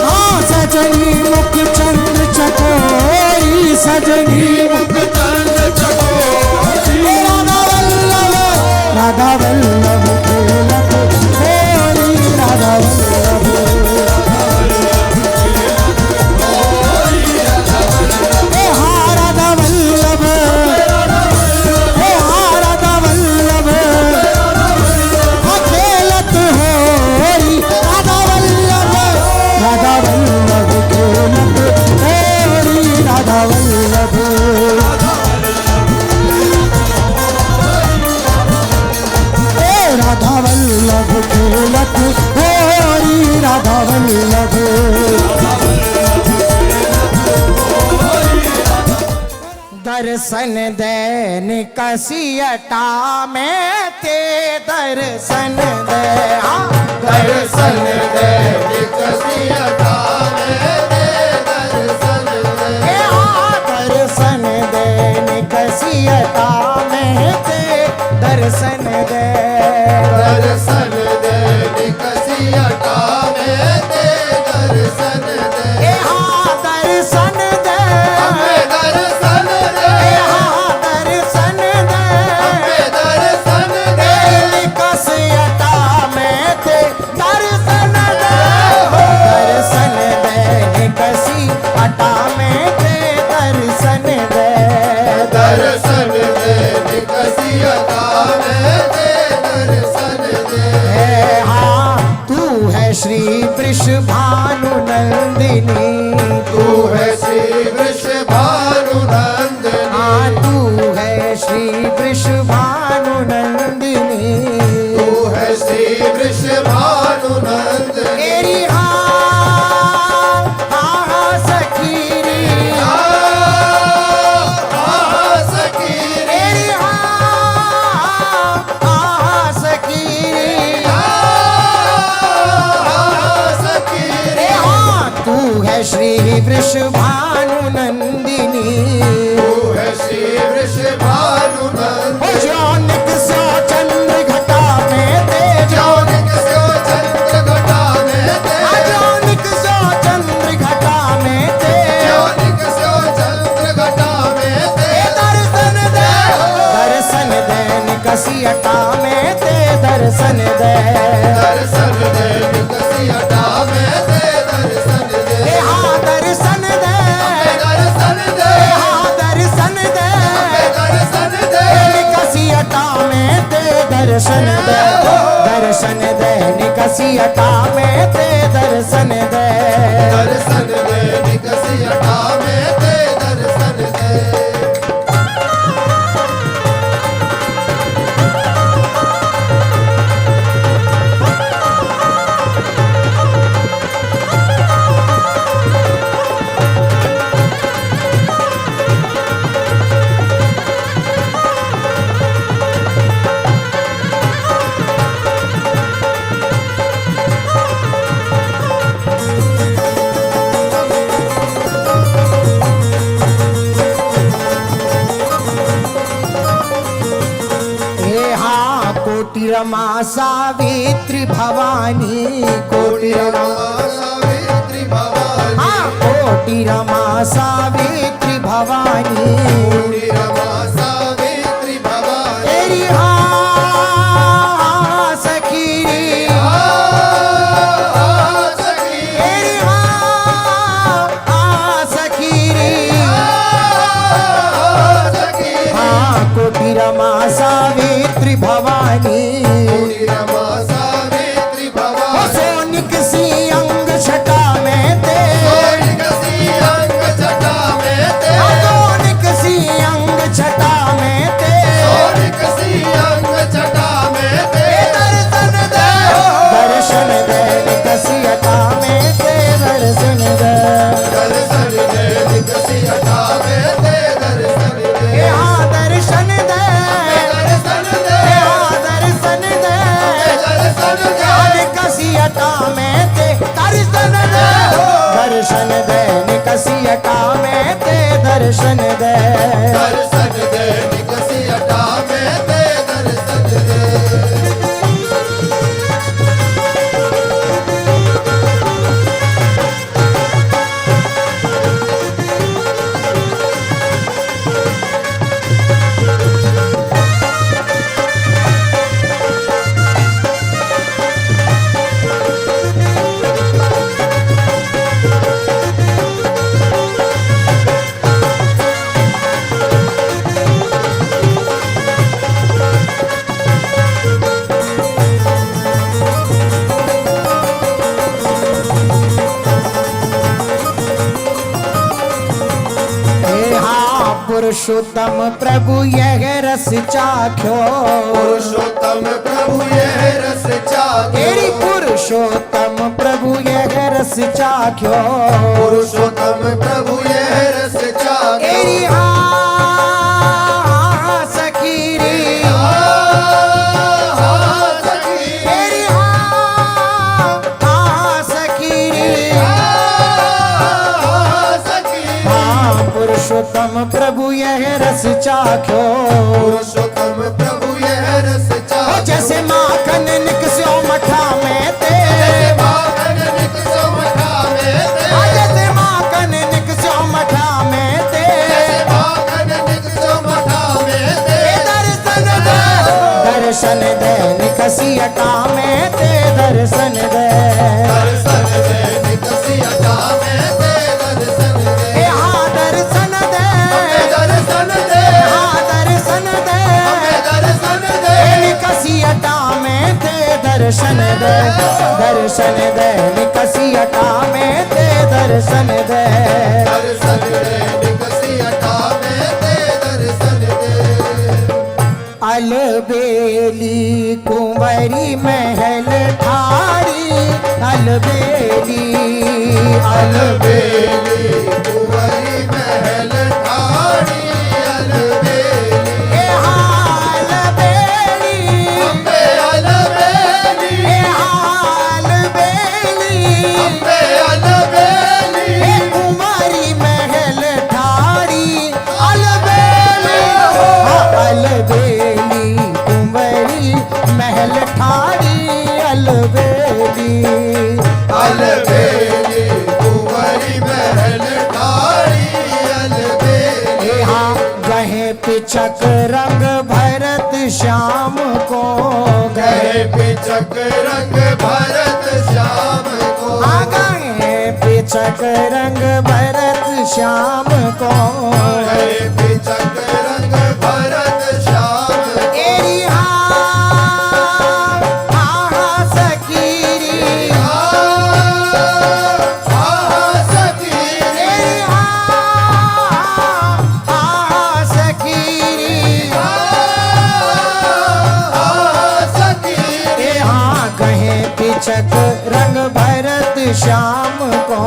Speaker 1: हाँ सजनी मुख चंद्र चकोरी सजनी राधा वल्लभ खेलत होरी राधा वल्लभ दर्शन दे निकसियटा में ते दर्शन दे हाँ
Speaker 2: दर्शन दे निकसियता में दे दर्शन दे
Speaker 1: ए हाँ दर्शन दे निकसियटा में ते दर्शन दे
Speaker 2: दर्शन दे निकसियता में दे दर्शन दे
Speaker 1: ए हाँ दर्शन दे
Speaker 2: हमें दर्शन दे
Speaker 1: ए हाँ दर्शन दे
Speaker 2: हमें दर्शन दे
Speaker 1: निकसियटा में ते दर्शन दे दर्शन दे निकसियटा में ते दर्शन दे
Speaker 2: दर्शन दे निकसियता में दे दर्शन दे
Speaker 1: है हाँ तू है श्री वृषभानु नंदिनी
Speaker 2: तू है श्री वृषभानु नंदिनी
Speaker 1: हाँ तू है श्री वृषभानु नंदिनी
Speaker 2: तू है श्री वृषभानु नंदिनी
Speaker 1: तेरी हाँ हाँ सखीरी
Speaker 2: सखी
Speaker 1: तेरी हाँ सखीरी
Speaker 2: सखी
Speaker 1: रे हाँ तू है श्री वृषभानु नंदिनी
Speaker 2: तू है श्री वृषभानु नंदिनी
Speaker 1: जौनिक सो चंद्र घटा में तेज
Speaker 2: जौनिक सो चंद्र घटा में तेज
Speaker 1: जौनिक सो चंद्र घटा में तेज
Speaker 2: जौनिक सो चंद्र घटा में तेज
Speaker 1: दर्शन दे दर्शन दे निकसियटा में ते दर्शन दे
Speaker 2: दर्शन दे निकसियता में दे दर्शन दे
Speaker 1: ए हाँ दर्शन दे
Speaker 2: दर्शन दे
Speaker 1: ए हाँ दर्शन दे
Speaker 2: दर्शन दे
Speaker 1: निकसियटा में ते दर्शन दे दर्शन दे निकसियटा में ते दर्शन दे
Speaker 2: दर्शन दे निकसियता में दे दर्शन दे
Speaker 1: हे हाँ कोटि रमा सावित्री भवानी कोटि रमा
Speaker 2: सावित्री भवानी
Speaker 1: हाँ कोटि रमा सावित्री भवानी
Speaker 2: कोटि रमा सावित्री भवानी
Speaker 1: तेरी हाँ सखीरी
Speaker 2: सखी
Speaker 1: तेरी हाँ सखीरी
Speaker 2: सखी
Speaker 1: हाँ कोटि रमा सावित्री भवानी
Speaker 2: कोटि रमा सावित्री भवानी
Speaker 1: सोनिक सी अंग छटा में ते
Speaker 2: सोनिक सी अंग छटा में ते
Speaker 1: सोनिक सी अंग छटा में ते
Speaker 2: सोनिक सी अंग छटा में ते
Speaker 1: दर्शन दे दर्शन दे निकसियटा में ते दर्शन दे
Speaker 2: दर्शन दे निकसियता में दे दर्शन दे
Speaker 1: ए हाँ दर्शन दे
Speaker 2: दर्शन दे
Speaker 1: ए हाँ दर्शन दे
Speaker 2: दर्शन दे
Speaker 1: निकसियटा में ते दर्शन दे दर्शन दे निकसियटा में ते दर्शन दे
Speaker 2: दर्शन दे निकसियता में दे दर्शन दे
Speaker 1: पुरुषोत्तम प्रभु यह रस चाख्यो
Speaker 2: पुरुषोत्तम प्रभु ये रस चाख्यो
Speaker 1: तेरी पुरुषोत्तम प्रभु यह रस चाख्यो
Speaker 2: पुरुषोत्तम प्रभु ये रस चाख्यो
Speaker 1: तेरी हाँ चाख्यो
Speaker 2: पुरुषोत्तम प्रभु यह रस चाख्यो
Speaker 1: जैसे माखन निकस्यो मठा में ते
Speaker 2: माखन निकसो मठा में ते
Speaker 1: जैसे माखन निकस्यो मठा में ते
Speaker 2: माखन निकसो मठा में ते
Speaker 1: दर्शन दे दर्शन दे निकसी अटा में ते दर्शन दे
Speaker 2: दर्शन दे निकसी अटा में ते दर्शन दे
Speaker 1: हाँ दर्शन दे
Speaker 2: दर्शन दे
Speaker 1: हाँ दर्शन दे
Speaker 2: दर्शन दे
Speaker 1: निकसी अटा में ते दर्शन दे दर्शन दे निकसी अटा में ते दर्शन दे
Speaker 2: दर्शन दे निकसी अटा में ते दर्शन दे
Speaker 1: अलबेली कुंवरी महल ठाड़ी अलबेली
Speaker 2: अलबेली कुंवरी महल ठाड़ी अलबेली
Speaker 1: अलबेली
Speaker 2: अम्बे अलबेली
Speaker 1: अलबेली
Speaker 2: अम्बे अलबेली
Speaker 1: कुंवरी महल ठाड़ी अलबेली अलबेली कुंवरी महल ठाड़ी अलबेली
Speaker 2: अलबेली कुंवरी महल ठाड़ी अलबेली
Speaker 1: यहाँ गहे पिचक रंग भरत श्याम को
Speaker 2: गए पिचक रंग भरत श्याम को
Speaker 1: गहे पिचक रंग भरत श्याम को
Speaker 2: गए पिचक रंग भरत श्याम
Speaker 1: एरी सकीरी
Speaker 2: सकीरी
Speaker 1: एरी सकीरी
Speaker 2: सकीरी
Speaker 1: हाँ कहे पिचक रंग भरत श्याम को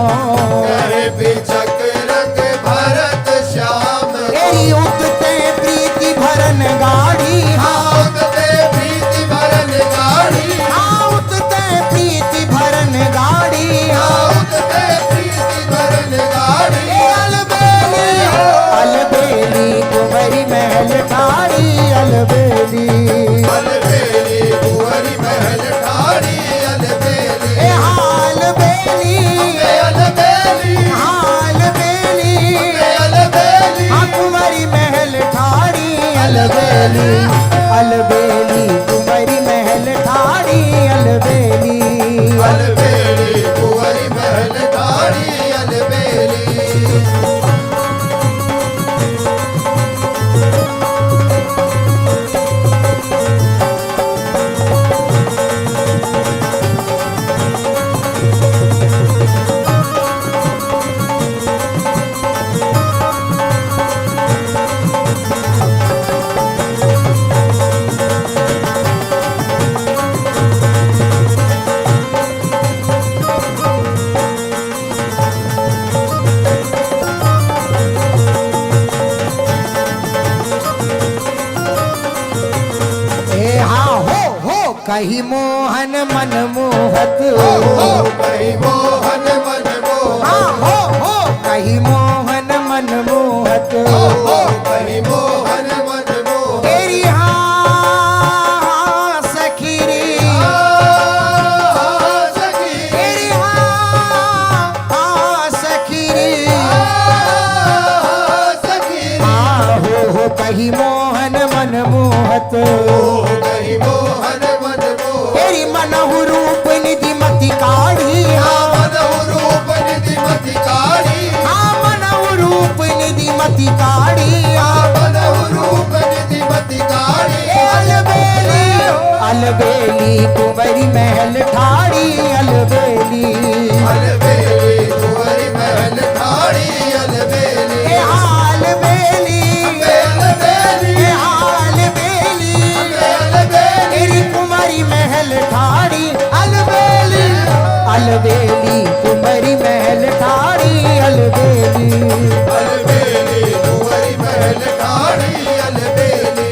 Speaker 2: गए पिचक रंग भरत श्याम
Speaker 1: एरी उठते प्रीति भरन गाड़ी हाँ
Speaker 2: उठते प्रीति भरन गाड़ी
Speaker 1: हाँ उठते प्रीति भरन गाड़ी हाँ
Speaker 2: उठते प्रीति भरन गाड़ी
Speaker 1: अलबेली अलबेली कुंवरी महल ठाड़ी अलबेली
Speaker 2: अलबेली कुंवरी महल ठाड़ी अलबेली
Speaker 1: अलबेली
Speaker 2: अलबेली
Speaker 1: अलबेली
Speaker 2: अलबेली
Speaker 1: कुंवरी महल ठाड़ी अलबेली अलबेली कुंवरी महल ठाड़ी अलबेली
Speaker 2: अलबेली कुंवरी महल ठाड़ी अलबेली
Speaker 1: कही मोहन मन मोहत
Speaker 2: हो कहीं मोहन मन मोहन
Speaker 1: हो कही मोहन मन मोहत
Speaker 2: हो कहीं मोहन मन मोहन
Speaker 1: तेरी हाँ सखीरी
Speaker 2: सखी
Speaker 1: तेरी हाँ सखीरी
Speaker 2: सखी
Speaker 1: हो कही मोहन मन मोहत
Speaker 2: हो कहीं मोहन मन मोहन
Speaker 1: तेरी मनहु रूप निधि मति काढ़ी
Speaker 2: मनहु रूप निधि मति काढ़ी
Speaker 1: हाँ मनहु रूप निधि मति काढ़ी
Speaker 2: मनहु रूप निधि मति काढ़ी
Speaker 1: अलबेली अलबेली कुंवरी महल ठाड़ी अलबेली
Speaker 2: अलबेली कुंवरी महल ठाड़ी अलबेली
Speaker 1: अलबेली
Speaker 2: अलबेली
Speaker 1: अलबेली
Speaker 2: अलबेली
Speaker 1: तेरी कुंवरी महल ठाड़ी अलबेली अलबेली कुंवरी महल ठाड़ी अलबेली
Speaker 2: अलबेली कुंवरी महल ठाड़ी अलबेली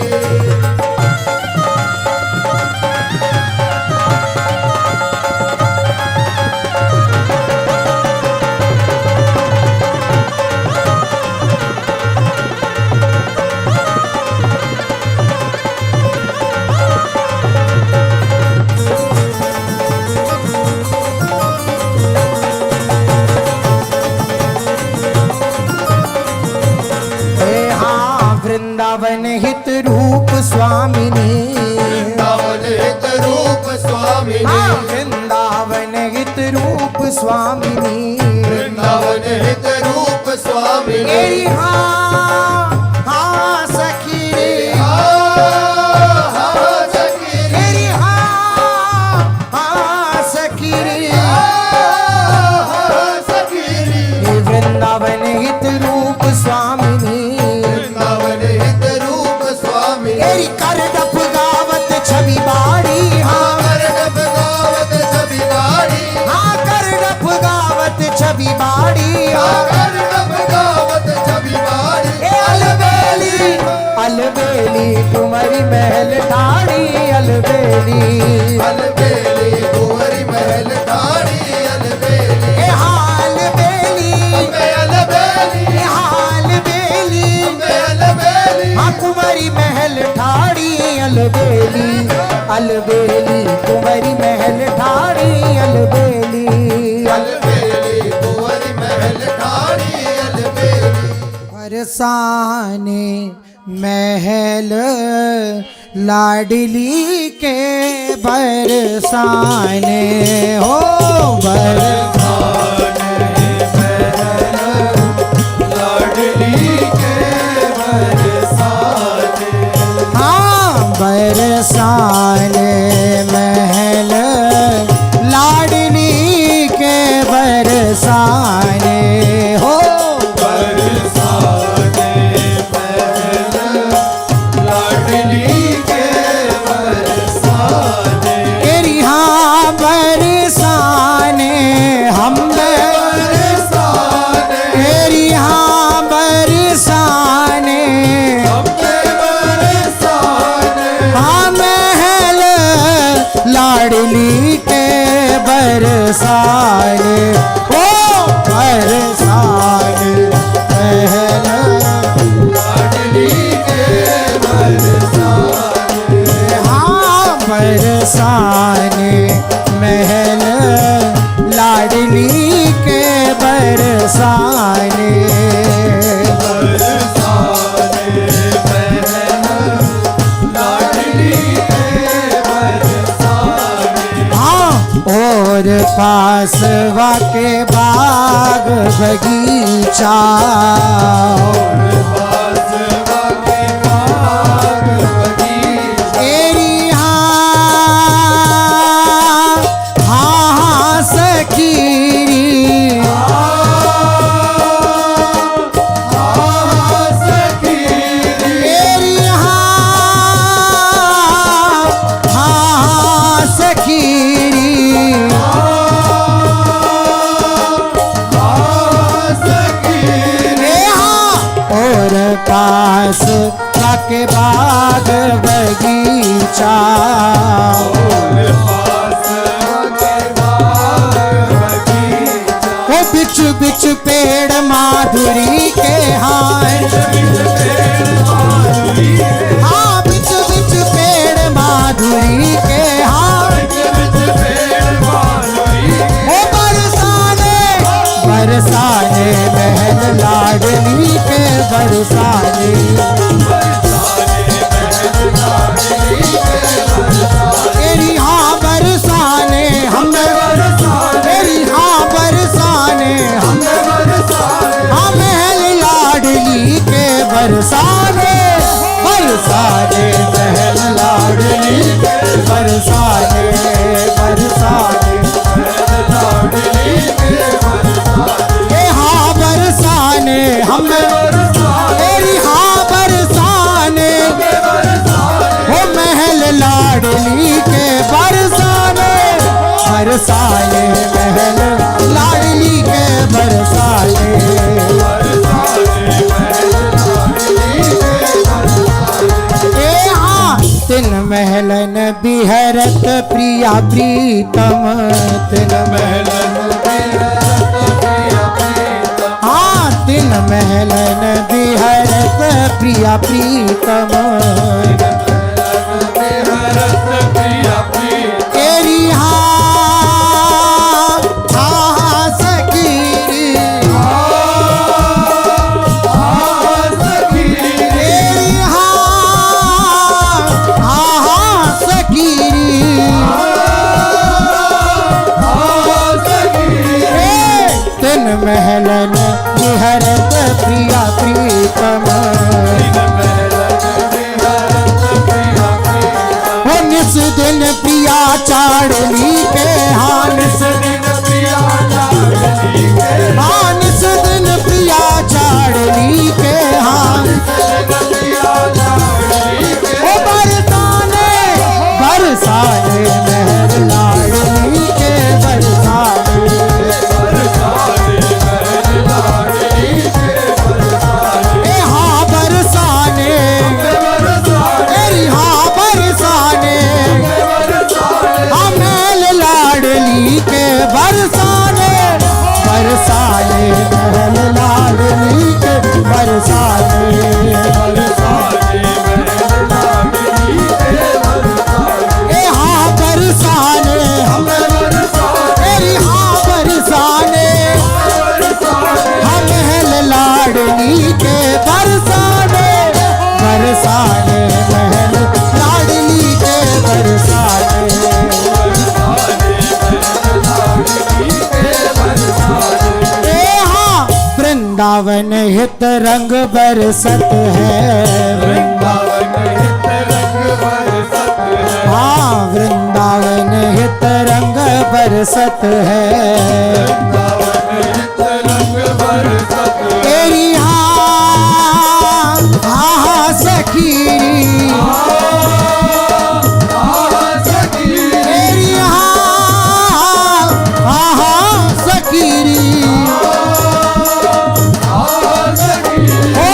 Speaker 1: हित रूप स्वामिनी,
Speaker 2: वृंदावन हित रूप स्वामिनी,
Speaker 1: वृंदावन हित रूप स्वामिनी,
Speaker 2: वृंदावन हित रूप स्वामिनी।
Speaker 1: मेरी हाँ हाँ सखी रे,
Speaker 2: हाँ सखी रे,
Speaker 1: मेरी हाँ हाँ सखी रे,
Speaker 2: हाँ सखी रे।
Speaker 1: ये वृंदावन हित रूप स्वामिनी,
Speaker 2: वृंदावन हित रूप स्वामिनी।
Speaker 1: मेरी कर डप गावत छवि बाड़ी, हाँ
Speaker 2: कर डप गावत छवि बाड़ी,
Speaker 1: हाँ कर डप गावत छवि बाड़ी, हाँ
Speaker 2: कर डप गावत छवि बाड़ी।
Speaker 1: ए अलबेली अलबेली कुंवरी महल ठाड़ी, अलबेली
Speaker 2: अलबेली कुंवरी महल ठाड़ी, अलबेली।
Speaker 1: ए हाल बेली,
Speaker 2: अम्बे अलबेली,
Speaker 1: ए हाल बेली,
Speaker 2: अम्बे अलबेली।
Speaker 1: हाँ कुंवरी महल ठाड़ी, अलबेली अलबेली कुंवरी महल ठाड़ी, अलबेली
Speaker 2: अलबेली कुंवरी महल ठाड़ी, अलबेली।
Speaker 1: बरसाने महल लाडली के बरसाने हो,
Speaker 2: लाडली के बरसाने,
Speaker 1: हाँ बरसाने महल लाडली के बरसाने हो,
Speaker 2: बरसाने महल लाडली के बरसाने।
Speaker 1: तेरी हाँ बरसाने हम
Speaker 2: बरसाने,
Speaker 1: तेरी हाँ बरसाने,
Speaker 2: अम्बे बरसाने,
Speaker 1: हाँ महल लाडली के बरसाने, ओ बरसाने महल
Speaker 2: लाडली के बरसाने।
Speaker 1: हाँ बरसाने महल लाडली के बरसाने,
Speaker 2: बरसाने महल लाडली के बरसाने।
Speaker 1: हाँ और पासवा के बाग बगीचा,
Speaker 2: बासवा के बाग बगीचा,
Speaker 1: तेरी हाँ सखीरी,
Speaker 2: सखी
Speaker 1: तेरी हाँ सखीरी,
Speaker 2: सखी
Speaker 1: और पास के बाग बगीचा,
Speaker 2: बासवा के बाग बगीचा।
Speaker 1: वो बिच बिच पेड़ माधुरी के हाय, हाँ बिच बिच पेड़ माधुरी के हाय, ओ बरसाने बरसाने महल लाडली के बरसाने, तेरी हाँ बरसाने हम, तेरी हाँ बरसाने हम, हाँ महल लाडली के बरसाने, बरसाने महल लाडली के बरसाने, बरसाने ये हाँ बरसाने हम, तेरी हाँ बरसाने, हो महल लाडली के बरसाने, बरसाने महल लाडली के बरसाने, ए हाँ तिन महलन बिहरत प्रिया प्रीतम, तिन महलन हाँ तिन महलन बिहरत प्रिया प्रीतम, तेरी हाँ सखीरी, तेरी हाँ दिन प्रिया चाड़नी के हाँ निस दिन
Speaker 2: प्रिया लाडली के
Speaker 1: हाँ निस दिन प्रिया चाड़नी के हाँ
Speaker 2: प्रिया लाडली के
Speaker 1: ओ बरसाने बरसाने मेहर लाडली के बरसाने
Speaker 2: बरसाने महल लाडली के बरसाने
Speaker 1: ए हाँ बरसाने तेरी हाँ बरसाने हाँ महल लाडली के बरसाने बरसाने महल लाडली के बरसाने ए हाँ बरसाने हम तेरी हाँ बरसाने हम महल लाडली के बरसाने बरसाने महल लाडली के बरसाने ए हाँ वृंदावन हित रंग बरसत है हाँ वृंदावन हित रंग बरसत है तेरी हाँ हाँ सखीरी तेरी हाँ सखीरी ओ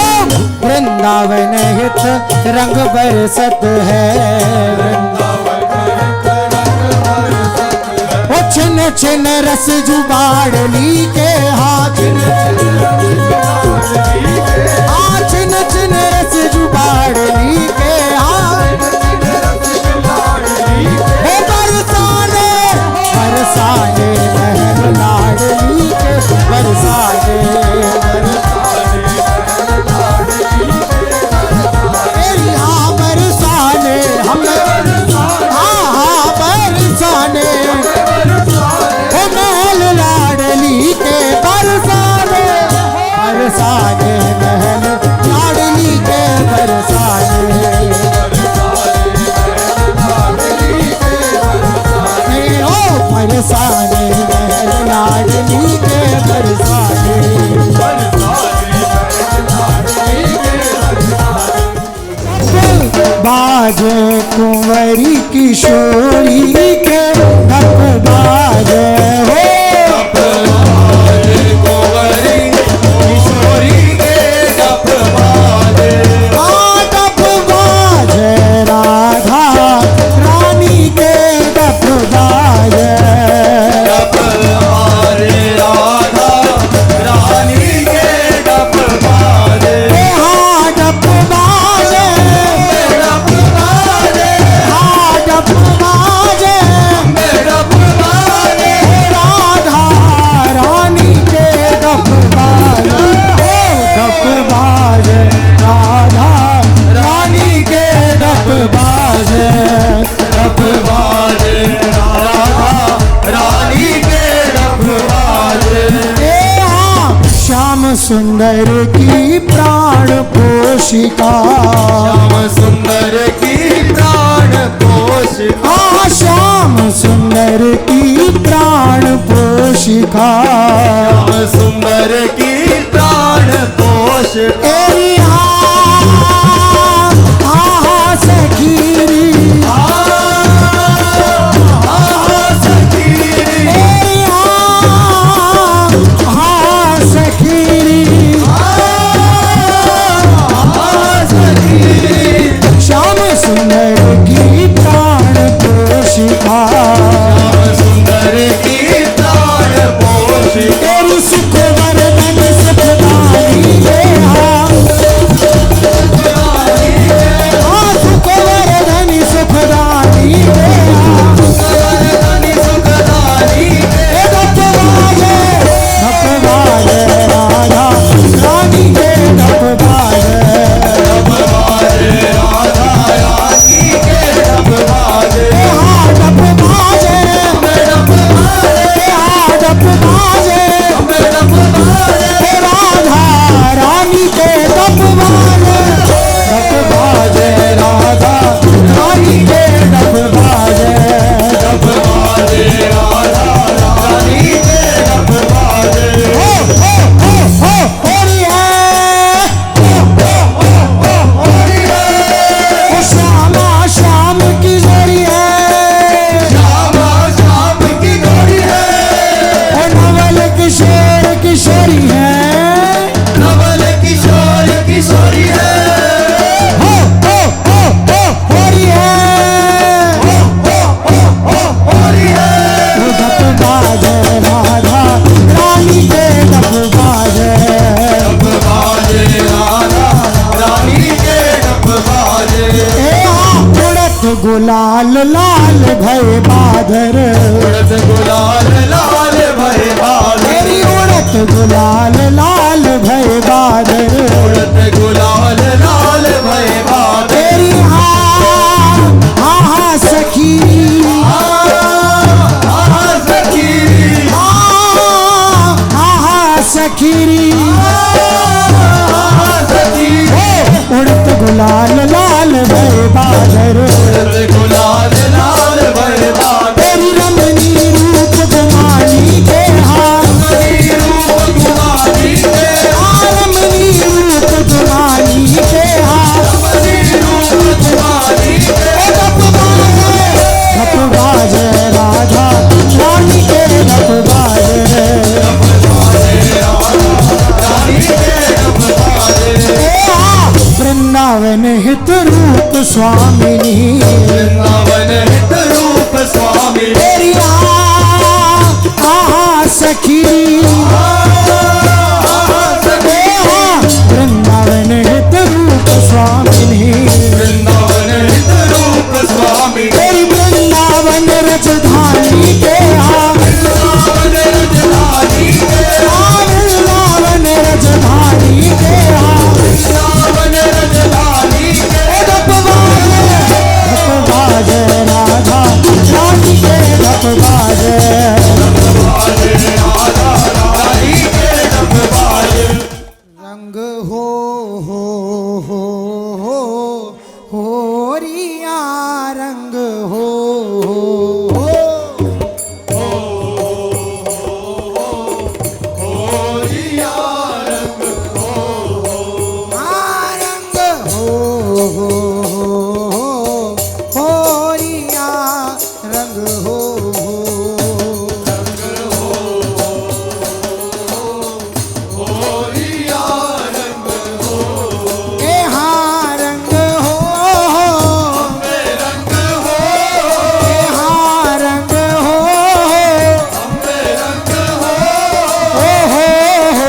Speaker 1: वृंदावन हित रंग बरसत है ओ छिन छिन रस जुबाड़ली के हाथ छिन छिन रस जुबाड़ली के हाथ हे बरसाने बरसाने महल लाडली के बरसाने तेरी हाँ बरसाने हम हाँ बरसाने हे महल लाडली के बरसाने बरसाने महल लाडली के बरसाने ओ बरसाने महल लाडली के बरसाने बाजे कुंवरी किशोरी के ढक बाजे हो डप बाजे राधा रानी के डप बाजे ए हाँ डप बाजे हाँ डप बाजे राधा रानी के डप बाजे डप बाजे राधा रानी के डप बाजे ए हाँ श्याम सुंदर की प्राण पोशिका
Speaker 2: सुंदर की प्राण पोष
Speaker 1: हाँ श्याम सुंदर की प्राण पोशिका
Speaker 2: सुंदर की प्राण पोष
Speaker 1: तेरी हाँ सखीरी तेरी हाँ सखीरी श्याम सुंदर की प्राण पोशिका
Speaker 2: सुंदर की प्राण पोष
Speaker 1: तेरी सुख वरदन सुखदानी रे हाँ लाल भय बादर,
Speaker 2: उड़त गुलाल लाल भय बादर,
Speaker 1: तेरी उड़त गुलाल लाल भय बादर,
Speaker 2: उड़त गुलाल लाल भय बादर,
Speaker 1: तेरी हाँ सखी,
Speaker 2: सखीरी,
Speaker 1: सखीरी,
Speaker 2: सखीरी,
Speaker 1: उड़त गुलाल लाल भय बादर,
Speaker 2: उड़त गुलाल लाल भय बादर,
Speaker 1: तेरी रमणी रूप गुमानी के हाथ,
Speaker 2: रूप गुमानी के
Speaker 1: रमणी रूप गुमानी के हाथ,
Speaker 2: रूप गुमानी के
Speaker 1: धप बाजे राधा रानी के धप बाजे, वृंदावन हित रूप स्वामिनी,
Speaker 2: वृंदावन हित रूप स्वामी,
Speaker 1: तेरी सखी, वृंदावन हित रूप स्वामिनी,
Speaker 2: वृंदावन हित रूप स्वामी,
Speaker 1: तेरी वृंदावन रजधानी के
Speaker 2: वृंदावन रजधानी के
Speaker 1: वृंदावन रजधानी के
Speaker 2: वृंदावन रजधानी के
Speaker 1: धप बाजे राधा रानी के धप बाजे,
Speaker 2: रानी के रब बाजे,
Speaker 1: रंग हो रिया रंग हो
Speaker 2: होरिया रंग
Speaker 1: रंग हो रिया रंग हो
Speaker 2: होरिया रंग
Speaker 1: ए हाँ रंग हो
Speaker 2: रंग हो
Speaker 1: ए हाँ रंग हो
Speaker 2: रंग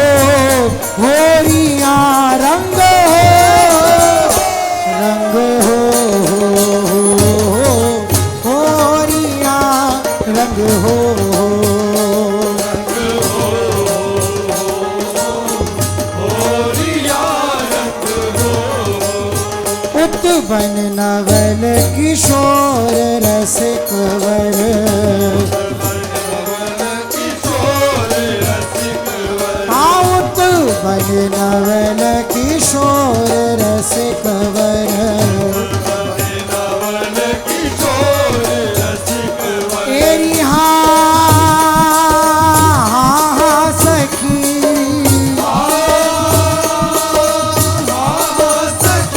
Speaker 2: हो
Speaker 1: होरिया रंग हो होरिया रंग हो
Speaker 2: होरिया रंग
Speaker 1: उत्पन्न नवल किशोर रस कंवर,
Speaker 2: किशोर रसिक
Speaker 1: उत्पन्न नवल किशोर रस कंवर,
Speaker 2: नवन किशोर रसिक
Speaker 1: तेरी सखी,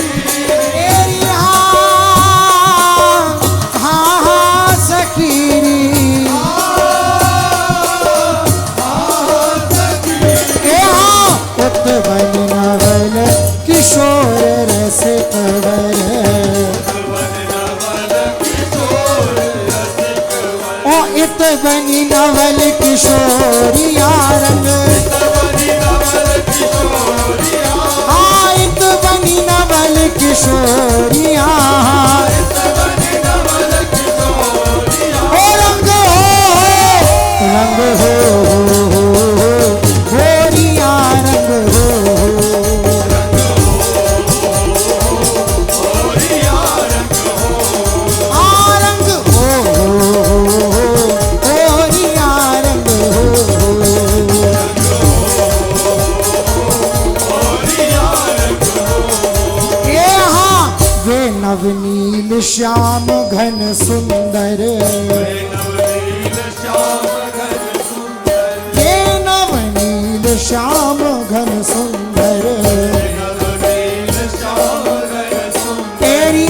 Speaker 2: सखी
Speaker 1: तेरी सखी, उत्पन्न नवल किशोर रस कंवर, ओ इत बनी नवल किशोरिया रंग, इत बनी नवल किशोरिया, ओ रंग हो होरिया रंग हो रंग हो होरिया रंग हो ये हाँ वे नवनील श्याम घन सुंदर, ये नवनील श्याम घन सुंदर, तेरी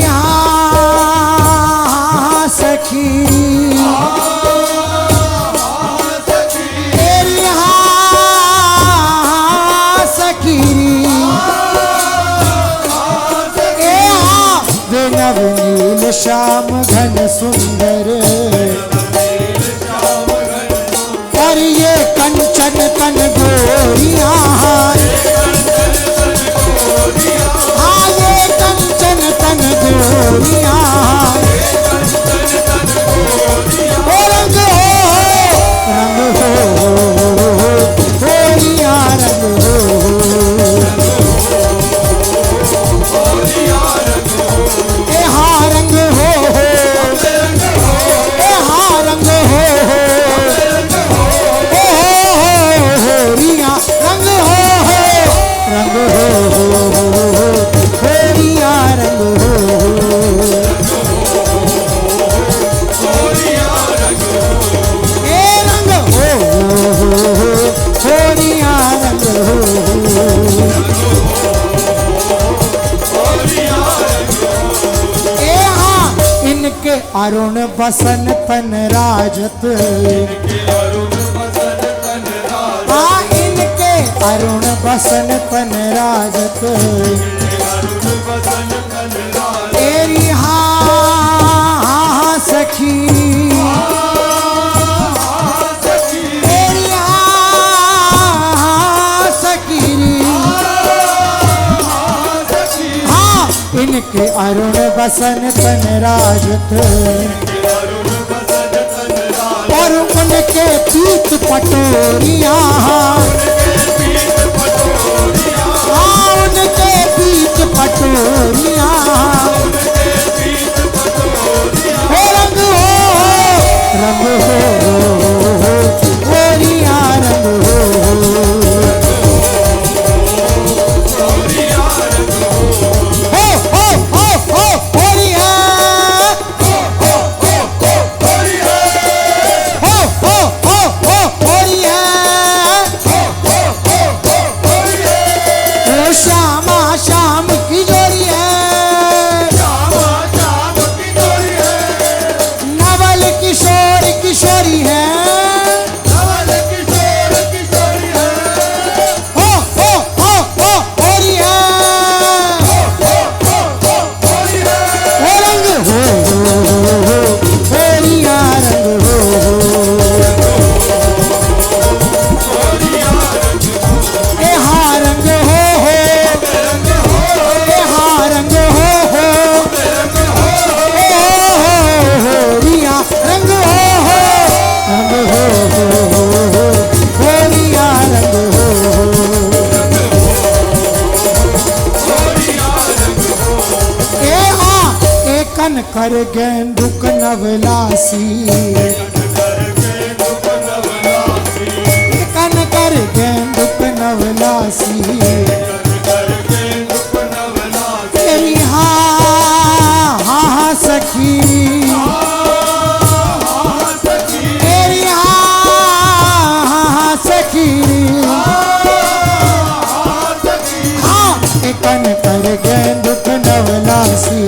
Speaker 1: सखी, तेरी सखी, वे नवनील श्याम घन सुंदर, और ये कंचन तन गोरिया, हाँ ये कंचन तन गोरिया, अरुण बसन तन राजत इनके अरुण बसन तन राजत तेरी हाँ सखी तेरी हाँ सखी हाँ इनके अरुण बसन तन राजत और उनके पीत पटोरिया उनके पीत पटोरिया रंग हो गोरिया रंग कर गेंदुक नवलासी कन कर गेंदुक नवलासी तेरी हाँ सखी तेरी हाँ सखी हाँ कन कर गेंदुक नवलासी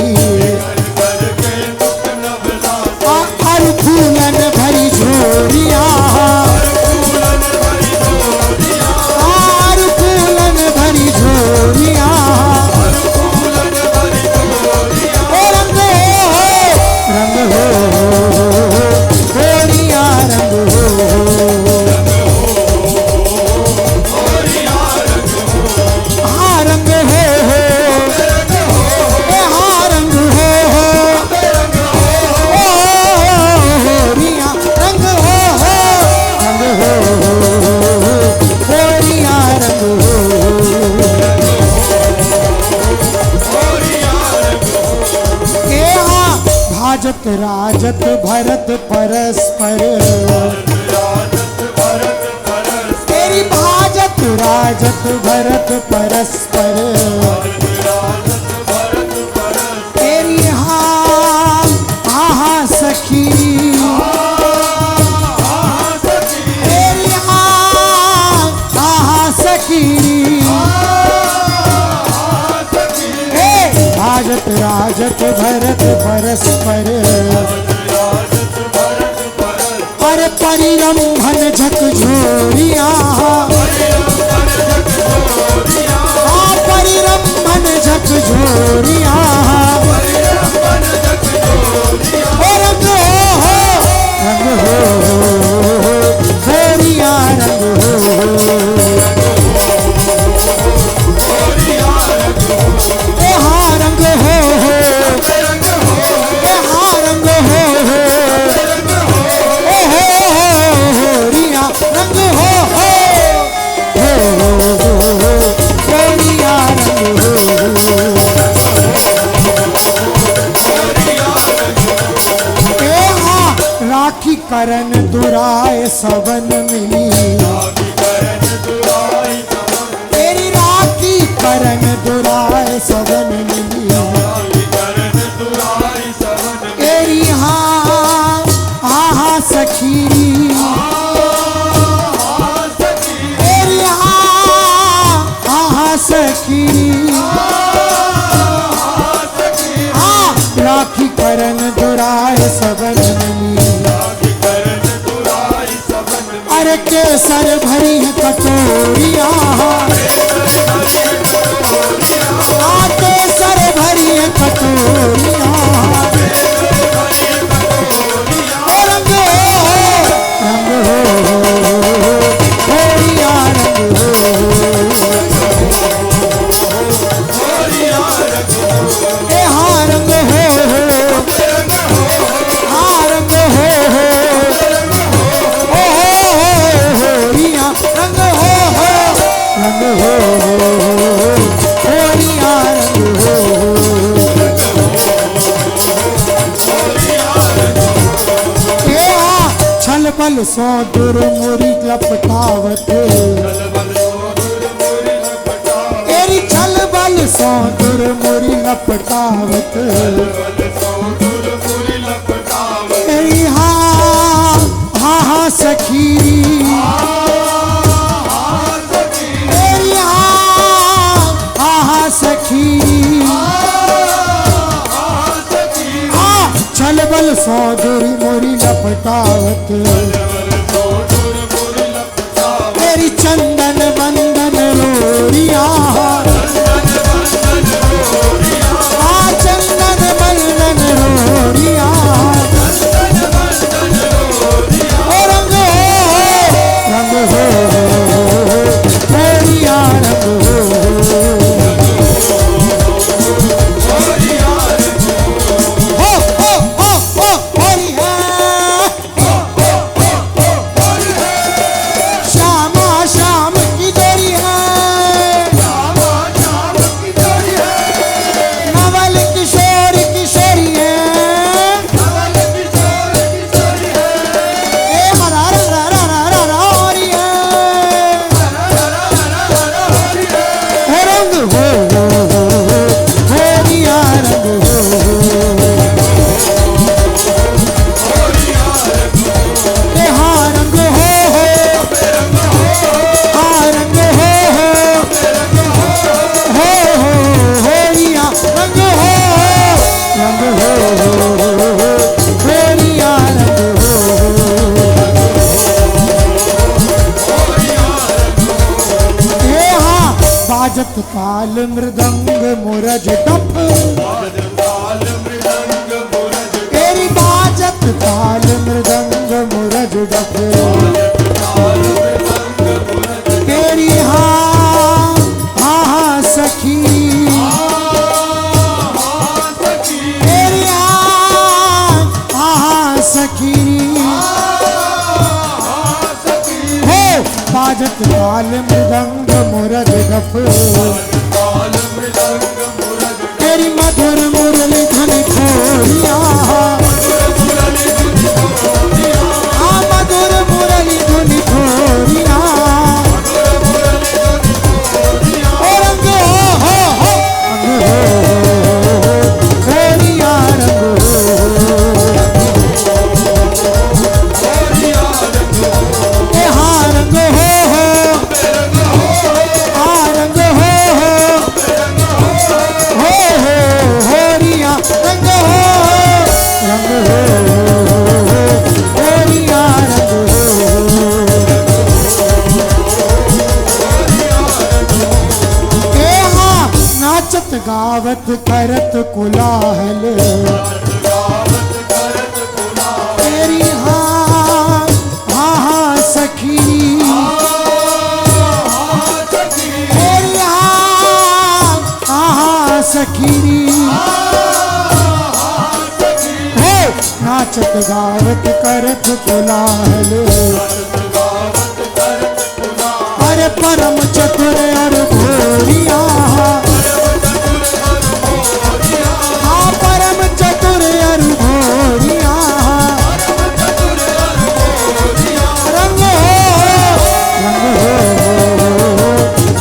Speaker 1: फूलन भरी झोरिया फूलन भरी झोरिया रंग हो गोरिया रंग हो हाँ रंग हो हाँ रंग हो भाजत राजत भरत परस्पर तेरी भाजत राजत भरत परस्पर तेरी हाँ सखी तेरी हाँ सखी भाजत राजत भरत परस्पर अरे परिरंभन झकझोरिया परिरंभन झकझोरिया रंग हो गोरिया रंग हो रंग हो राखी करन दुराय सबन मिली तेरी राखी करन दुराय सबन मिली तेरी हाँ सखी तेरी हाँ सखी हाँ राखी करन दुराय सब अरे केसर भरी है कटोरिया, केसर भरी है कटोरिया, रंग हो होरिया, रंग ए हाँ रंग हो, हाँ रंग हो होरिया, रंग हो होरिया, रंग हो। छल बल सो दुर मुरी लपटावत, एरी छल बल सो दुर मुरी लपटावत, एरी हाँ हाँ हाँ सखीरी, एरी हाँ हाँ हाँ सखीरी, छल बल सो दुरी मोरी लपटावत, तेरी चंदन बंदन रोरिया, चंदन बंदन रोरिया, ओ रंग हो रोरिया, रंग बाजत ताल मृदंग मुरज डफ, तेरी बाजत ताल मृदंग मुरज डफ, तेरी हाँ हाँ हाँ सखी, तेरी हाँ हाँ हाँ सखी, हो बाजत ताल मृदंग मुरज डफ, तेरी मधुर मुरली धनी खोरिया, हाँ मधुर मुरली धनी खोरिया, ओ रंग हो खोरिया, रंग ए हाँ रंग हो होरिया, रंग होरिया, रंग ए हाँ नाचत गावत करत कुलाहल, तेरी हाँ हाँ हाँ सखी, तेरी हाँ हाँ हाँ सखीरी, हो नाचत गावत करत कुलाहल, अरे परम चतुर और घोरिया, हाँ परम चतुर और घोरिया, रंग हो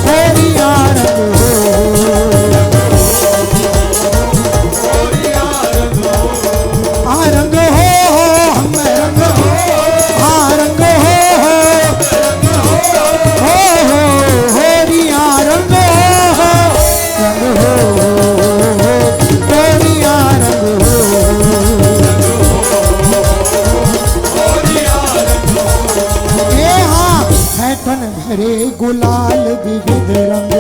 Speaker 1: घोरिया, रंग रंग हो हम रंग हो, हाँ रंग हो होरिया, रंग हो भरे गुलाल विविध रंग,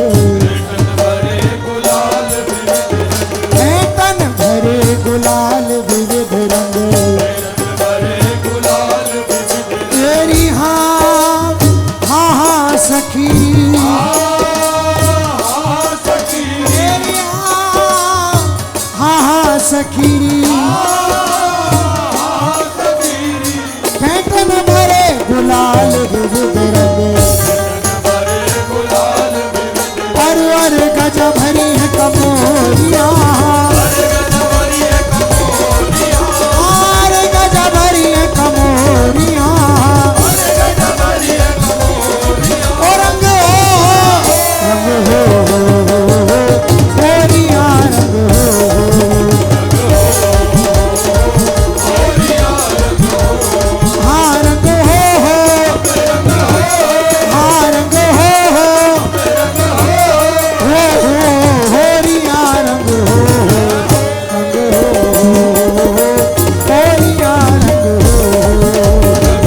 Speaker 1: है तन भरे गुलाल विविध रंग, तेरी हाँ हाँ हाँ सखी, तेरी हाँ हाँ सखी, पैटर्न भरे गुलाल विविध रंग, परवर गज भरी है कमोरिया, और गज भरी है कमोरिया, ओ रंग हो गोरिया रंग हो, हाँ रंग हो, हाँ रंग हो गोरिया रंग हो, रंग हो गोरिया रंग हो,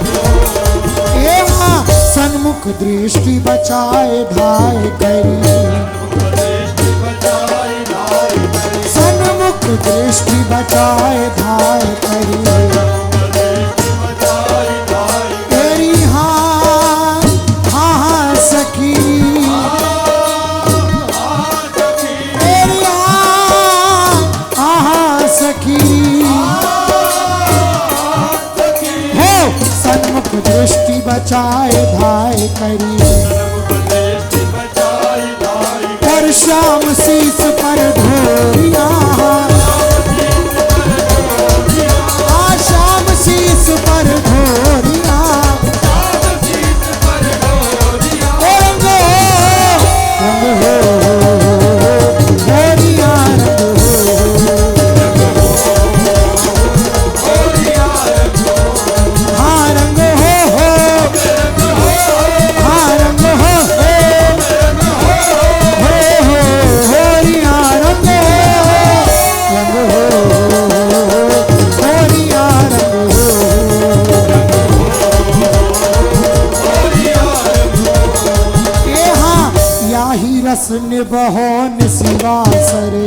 Speaker 1: ए हाँ सन्मुख दृष्टि बचाए धाय करी, सन्मुख दृष्टि बचाए धाय करी, तेरी हाँ हाँ हाँ सखी, तेरी हाँ हाँ हाँ सखी, हो सन्मुख दृष्टि बचाए धाय करी, पर श्याम शीस पर धोरिया, आ श्याम शीस पर धोरिया, ओ रंग हो गोरिया रंग हो, हाँ रंग हो, हाँ रंग हो गोरिया रंग हो, गोरिया रंग हो, ए हाँ याही रस निबहो निशिवासरे,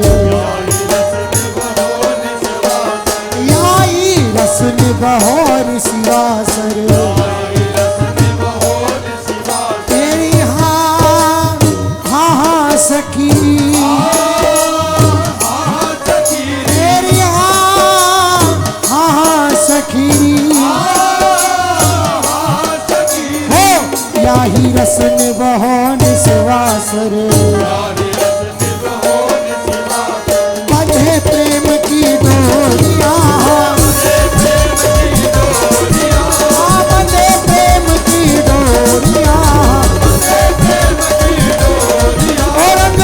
Speaker 1: याही रस निबहो निशिवासरे, तेरी हाँ हाँ हाँ सखी, तेरी हाँ हाँ हाँ सखी, हो याही रस निबहो निशिवासरे, बंधे प्रेम की डोरिया, बंधे प्रेम की डोरिया, ओ रंग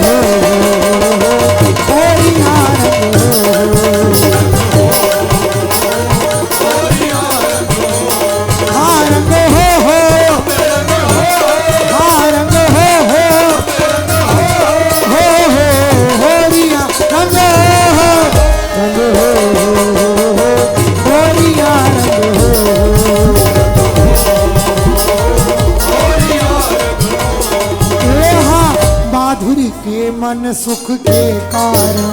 Speaker 1: हो गोरिया रंग हो, हाँ रंग हो, हाँ रंग हो गोरिया रंग हो, रंग हो गोरिया रंग हो, ए हाँ माधुरी के मन सुख के कारण,